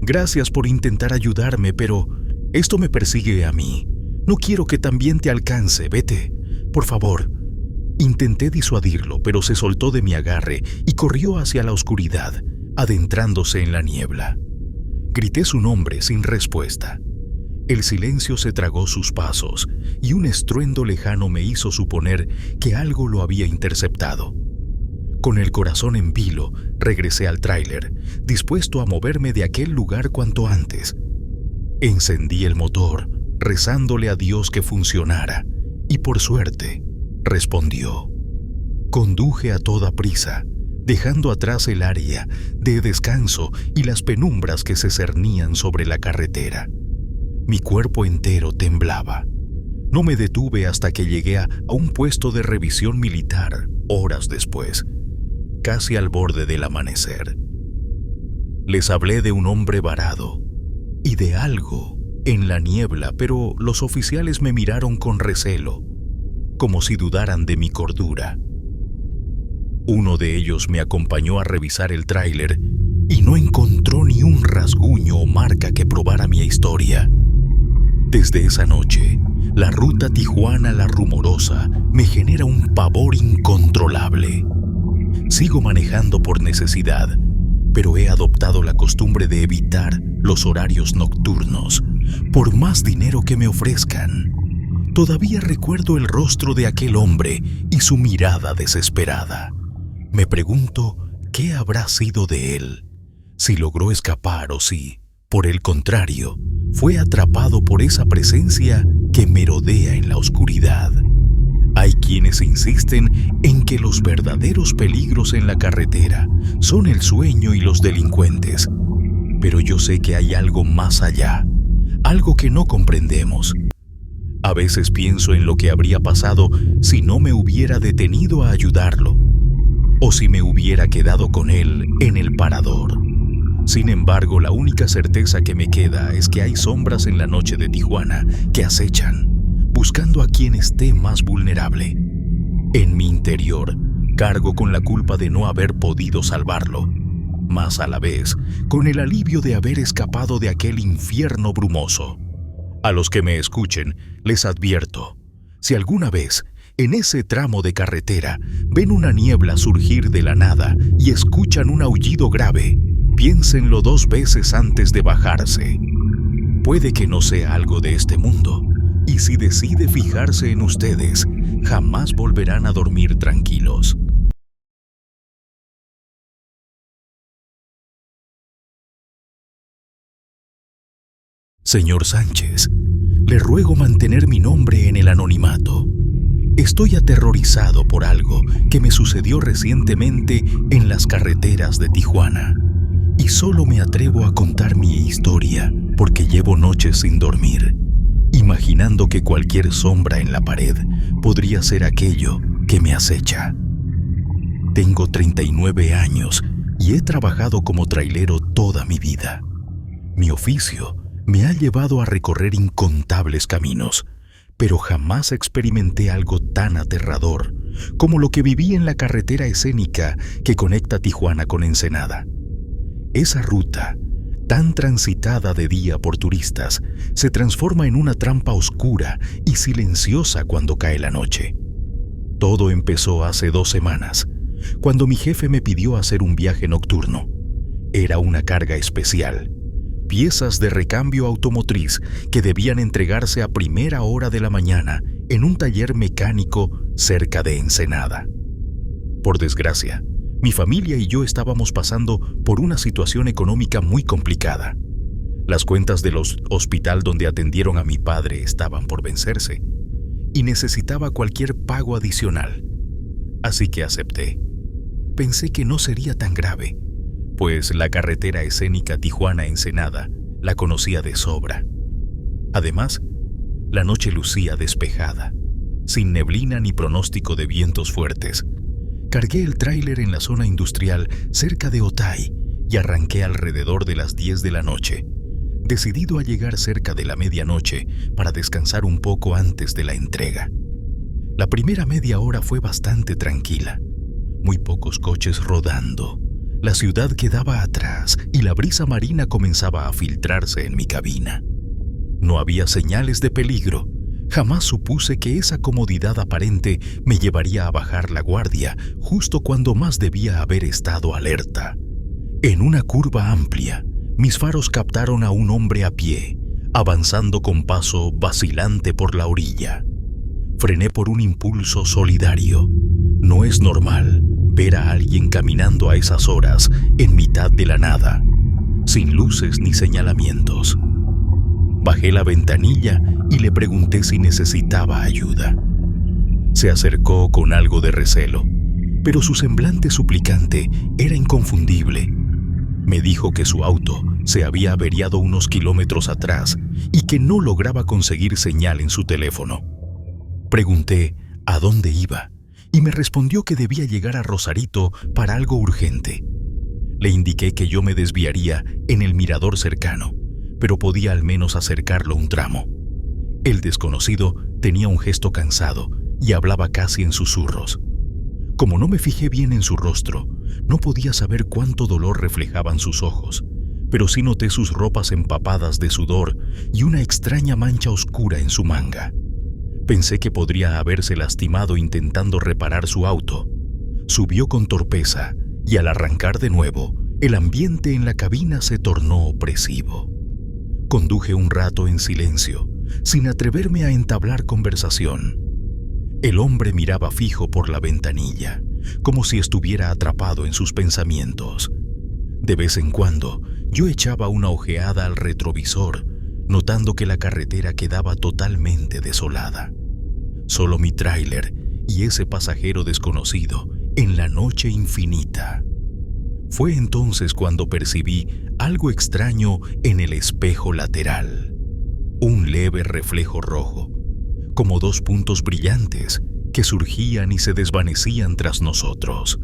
«Gracias por intentar ayudarme, pero esto me persigue a mí. No quiero que también te alcance. Vete, por favor». Intenté disuadirlo, pero se soltó de mi agarre y corrió hacia la oscuridad, adentrándose en la niebla. Grité su nombre sin respuesta. El silencio se tragó sus pasos y un estruendo lejano me hizo suponer que algo lo había interceptado. Con el corazón en vilo, regresé al tráiler, dispuesto a moverme de aquel lugar cuanto antes. Encendí el motor, rezándole a Dios que funcionara, y por suerte, respondió. Conduje a toda prisa, dejando atrás el área de descanso y las penumbras que se cernían sobre la carretera. Mi cuerpo entero temblaba. No me detuve hasta que llegué a un puesto de revisión militar horas después, casi al borde del amanecer. Les hablé de un hombre varado y de algo en la niebla, pero los oficiales me miraron con recelo, como si dudaran de mi cordura. Uno de ellos me acompañó a revisar el tráiler y no encontró ni un rasguño o marca que probara mi historia. Desde esa noche, la ruta Tijuana-La Rumorosa me genera un pavor incontrolable. Sigo manejando por necesidad, pero he adoptado la costumbre de evitar los horarios nocturnos, por más dinero que me ofrezcan. Todavía recuerdo el rostro de aquel hombre y su mirada desesperada. Me pregunto qué habrá sido de él, si logró escapar o si, por el contrario, fue atrapado por esa presencia que merodea en la oscuridad. Hay quienes insisten en que los verdaderos peligros en la carretera son el sueño y los delincuentes, pero yo sé que hay algo más allá, algo que no comprendemos. A veces pienso en lo que habría pasado si no me hubiera detenido a ayudarlo, o si me hubiera quedado con él en el parador. Sin embargo, la única certeza que me queda es que hay sombras en la noche de Tijuana que acechan, buscando a quien esté más vulnerable. En mi interior, cargo con la culpa de no haber podido salvarlo, mas a la vez, con el alivio de haber escapado de aquel infierno brumoso. A los que me escuchen, les advierto, si alguna vez, en ese tramo de carretera, ven una niebla surgir de la nada y escuchan un aullido grave, piénsenlo 2 veces antes de bajarse. Puede que no sea algo de este mundo, y si decide fijarse en ustedes, jamás volverán a dormir tranquilos. Señor Sánchez, le ruego mantener mi nombre en el anonimato. Estoy aterrorizado por algo que me sucedió recientemente en las carreteras de Tijuana. Y solo me atrevo a contar mi historia porque llevo noches sin dormir, imaginando que cualquier sombra en la pared podría ser aquello que me acecha. Tengo 39 años y he trabajado como trailero toda mi vida. Mi oficio me ha llevado a recorrer incontables caminos, pero jamás experimenté algo tan aterrador como lo que viví en la carretera escénica que conecta Tijuana con Ensenada. Esa ruta, tan transitada de día por turistas, se transforma en una trampa oscura y silenciosa cuando cae la noche. Todo empezó hace 2 semanas, cuando mi jefe me pidió hacer un viaje nocturno. Era una carga especial, piezas de recambio automotriz que debían entregarse a primera hora de la mañana en un taller mecánico cerca de Ensenada. Por desgracia, mi familia y yo estábamos pasando por una situación económica muy complicada. Las cuentas del hospital donde atendieron a mi padre estaban por vencerse y necesitaba cualquier pago adicional. Así que acepté. Pensé que no sería tan grave, pues la carretera escénica Tijuana-Ensenada la conocía de sobra. Además, la noche lucía despejada, sin neblina ni pronóstico de vientos fuertes. Cargué el tráiler en la zona industrial cerca de Otay y arranqué alrededor de las 10 de la noche, decidido a llegar cerca de la medianoche para descansar un poco antes de la entrega. La primera media hora fue bastante tranquila, muy pocos coches rodando. La ciudad quedaba atrás y la brisa marina comenzaba a filtrarse en mi cabina. No había señales de peligro. Jamás supuse que esa comodidad aparente me llevaría a bajar la guardia justo cuando más debía haber estado alerta. En una curva amplia, mis faros captaron a un hombre a pie, avanzando con paso vacilante por la orilla. Frené por un impulso solidario. No es normal ver a alguien caminando a esas horas en mitad de la nada, sin luces ni señalamientos. Bajé la ventanilla y le pregunté si necesitaba ayuda. Se acercó con algo de recelo, pero su semblante suplicante era inconfundible. Me dijo que su auto se había averiado unos kilómetros atrás y que no lograba conseguir señal en su teléfono. Pregunté a dónde iba y me respondió que debía llegar a Rosarito para algo urgente. Le indiqué que yo me desviaría en el mirador cercano, pero podía al menos acercarlo un tramo. El desconocido tenía un gesto cansado y hablaba casi en susurros. Como no me fijé bien en su rostro, no podía saber cuánto dolor reflejaban sus ojos, pero sí noté sus ropas empapadas de sudor y una extraña mancha oscura en su manga. Pensé que podría haberse lastimado intentando reparar su auto. Subió con torpeza y al arrancar de nuevo, El ambiente en la cabina se tornó opresivo. Conduje un rato en silencio, sin atreverme a entablar conversación. El hombre miraba fijo por la ventanilla, como si estuviera atrapado en sus pensamientos. De vez en cuando, yo echaba una ojeada al retrovisor, notando que la carretera quedaba totalmente desolada. Solo mi tráiler y ese pasajero desconocido en la noche infinita. Fue entonces cuando percibí algo extraño en el espejo lateral. Un leve reflejo rojo, como dos puntos brillantes que surgían y se desvanecían tras nosotros.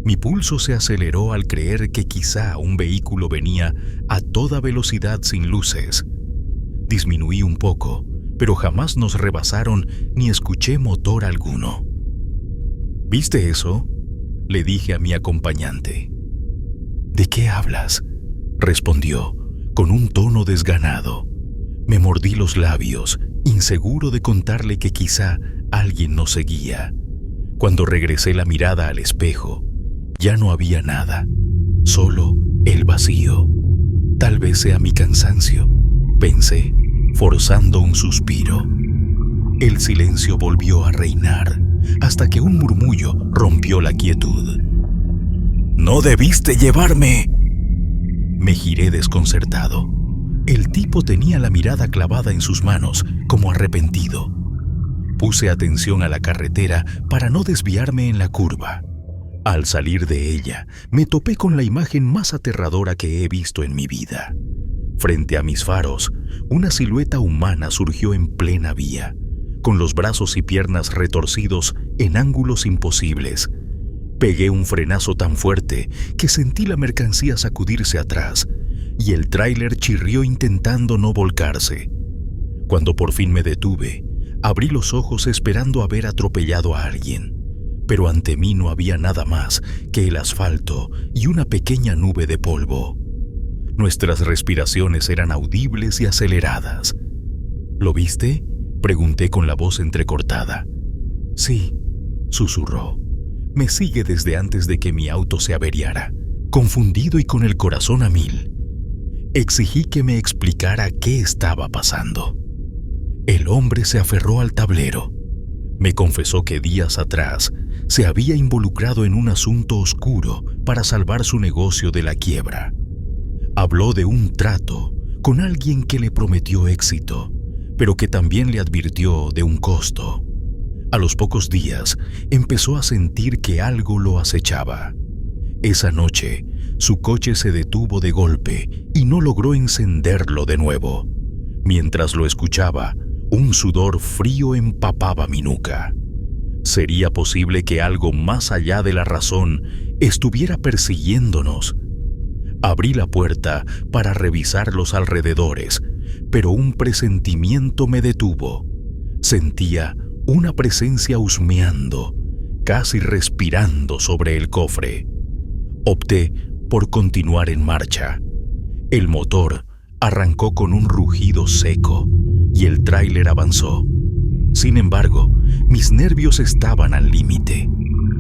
Mi pulso se aceleró al creer que quizá un vehículo venía a toda velocidad sin luces. Disminuí un poco, pero jamás nos rebasaron ni escuché motor alguno. ¿Viste eso?, le dije a mi acompañante. ¿De qué hablas?, respondió, con un tono desganado. Me mordí los labios, inseguro de contarle que quizá alguien nos seguía. Cuando regresé la mirada al espejo, ya no había nada, solo el vacío. Tal vez sea mi cansancio, pensé, forzando un suspiro. El silencio volvió a reinar, hasta que un murmullo rompió la quietud. «¡No debiste llevarme!». Me giré desconcertado. El tipo tenía la mirada clavada en sus manos, como arrepentido. Puse atención a la carretera para no desviarme en la curva. Al salir de ella, me topé con la imagen más aterradora que he visto en mi vida. Frente a mis faros, una silueta humana surgió en plena vía, con los brazos y piernas retorcidos en ángulos imposibles. Pegué un frenazo tan fuerte que sentí la mercancía sacudirse atrás y el tráiler chirrió intentando no volcarse. Cuando por fin me detuve, abrí los ojos esperando haber atropellado a alguien, pero ante mí no había nada más que el asfalto y una pequeña nube de polvo. Nuestras respiraciones eran audibles y aceleradas. ¿Lo viste?, pregunté con la voz entrecortada. Sí, susurró. Me sigue desde antes de que mi auto se averiara, confundido y con el corazón a mil. Exigí que me explicara qué estaba pasando. El hombre se aferró al tablero. Me confesó que días atrás se había involucrado en un asunto oscuro para salvar su negocio de la quiebra. Habló de un trato con alguien que le prometió éxito, pero que también le advirtió de un costo. A los pocos días empezó a sentir que algo lo acechaba. Esa noche, su coche se detuvo de golpe y no logró encenderlo de nuevo. Mientras lo escuchaba, un sudor frío empapaba mi nuca. ¿Sería posible que algo más allá de la razón estuviera persiguiéndonos? Abrí la puerta para revisar los alrededores, pero un presentimiento me detuvo. Sentía una presencia husmeando, casi respirando sobre el cofre. Opté por continuar en marcha. El motor arrancó con un rugido seco y el tráiler avanzó. Sin embargo, mis nervios estaban al límite.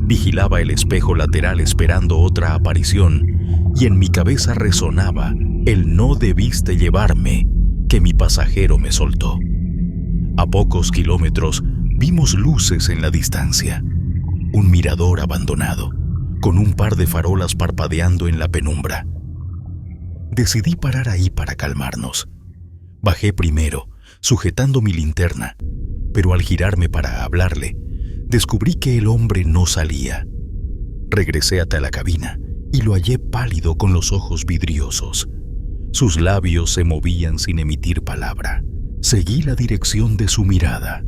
Vigilaba el espejo lateral esperando otra aparición y en mi cabeza resonaba el «no debiste llevarme» que mi pasajero me soltó. A pocos kilómetros vimos luces en la distancia. Un mirador abandonado, con un par de farolas parpadeando en la penumbra. Decidí parar ahí para calmarnos. Bajé primero, sujetando mi linterna, pero al girarme para hablarle, descubrí que el hombre no salía. Regresé hasta la cabina y lo hallé pálido con los ojos vidriosos. Sus labios se movían sin emitir palabra. Seguí la dirección de su mirada.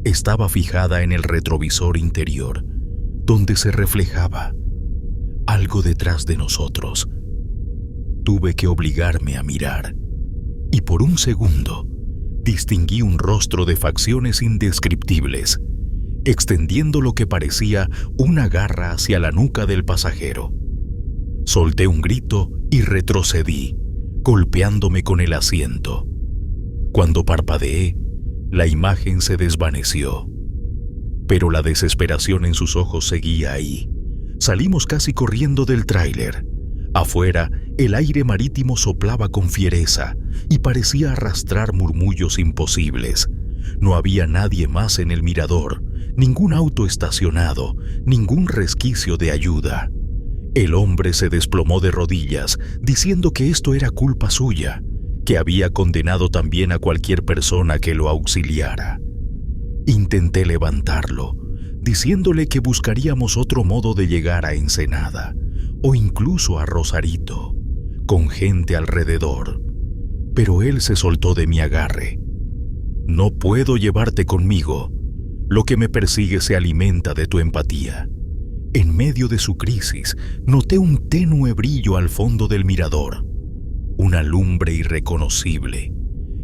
Estaba fijada en el retrovisor interior, donde se reflejaba algo detrás de nosotros. Tuve que obligarme a mirar, y por un segundo distinguí un rostro de facciones indescriptibles, extendiendo lo que parecía una garra hacia la nuca del pasajero. Solté un grito y retrocedí, golpeándome con el asiento. Cuando parpadeé, la imagen se desvaneció, pero la desesperación en sus ojos seguía ahí. Salimos casi corriendo del tráiler. Afuera, el aire marítimo soplaba con fiereza y parecía arrastrar murmullos imposibles. No había nadie más en el mirador, ningún auto estacionado, ningún resquicio de ayuda. El hombre se desplomó de rodillas, diciendo que esto era culpa suya, que había condenado también a cualquier persona que lo auxiliara. Intenté levantarlo, diciéndole que buscaríamos otro modo de llegar a Ensenada, o incluso a Rosarito, con gente alrededor. Pero él se soltó de mi agarre. No puedo llevarte conmigo. Lo que me persigue se alimenta de tu empatía. En medio de su crisis, noté un tenue brillo al fondo del mirador, una lumbre irreconocible.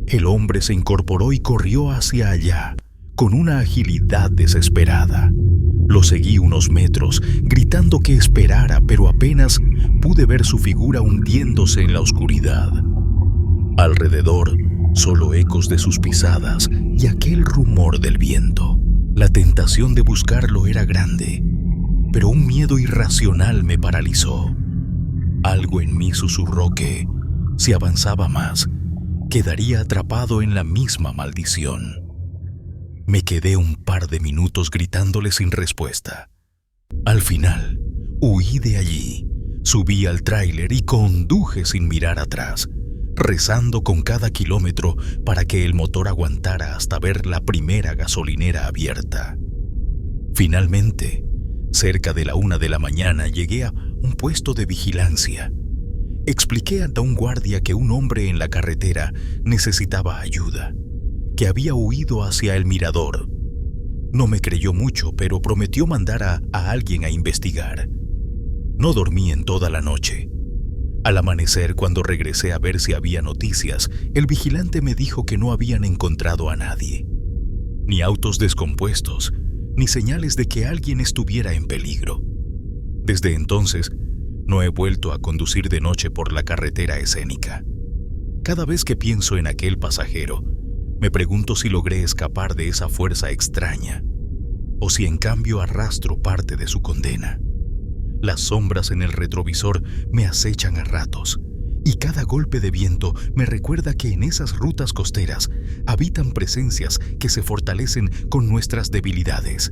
El hombre se incorporó y corrió hacia allá, con una agilidad desesperada. Lo seguí unos metros, gritando que esperara, pero apenas pude ver su figura hundiéndose en la oscuridad. Alrededor, solo ecos de sus pisadas y aquel rumor del viento. La tentación de buscarlo era grande, pero un miedo irracional me paralizó. Algo en mí susurró que, si avanzaba más, quedaría atrapado en la misma maldición. Me quedé un par de minutos gritándole sin respuesta. Al final, huí de allí, subí al tráiler y conduje sin mirar atrás, rezando con cada kilómetro para que el motor aguantara hasta ver la primera gasolinera abierta. Finalmente, cerca de la 1 de la mañana, llegué a un puesto de vigilancia. Expliqué ante un guardia que un hombre en la carretera necesitaba ayuda, que había huido hacia el mirador. No me creyó mucho, pero prometió mandar a alguien a investigar. No dormí en toda la noche. Al amanecer, cuando regresé a ver si había noticias, el vigilante me dijo que no habían encontrado a nadie. Ni autos descompuestos, ni señales de que alguien estuviera en peligro. Desde entonces, no he vuelto a conducir de noche por la carretera escénica. Cada vez que pienso en aquel pasajero, me pregunto si logré escapar de esa fuerza extraña, o si en cambio arrastro parte de su condena. Las sombras en el retrovisor me acechan a ratos, y cada golpe de viento me recuerda que en esas rutas costeras habitan presencias que se fortalecen con nuestras debilidades.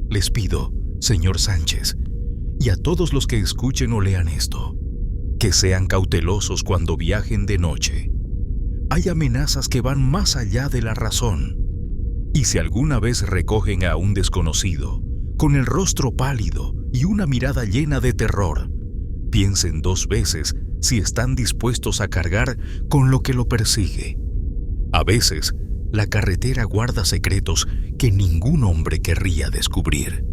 Les pido, señor Sánchez, y a todos los que escuchen o lean esto, que sean cautelosos cuando viajen de noche. Hay amenazas que van más allá de la razón, y si alguna vez recogen a un desconocido, con el rostro pálido y una mirada llena de terror, piensen 2 veces si están dispuestos a cargar con lo que lo persigue. A veces, la carretera guarda secretos que ningún hombre querría descubrir.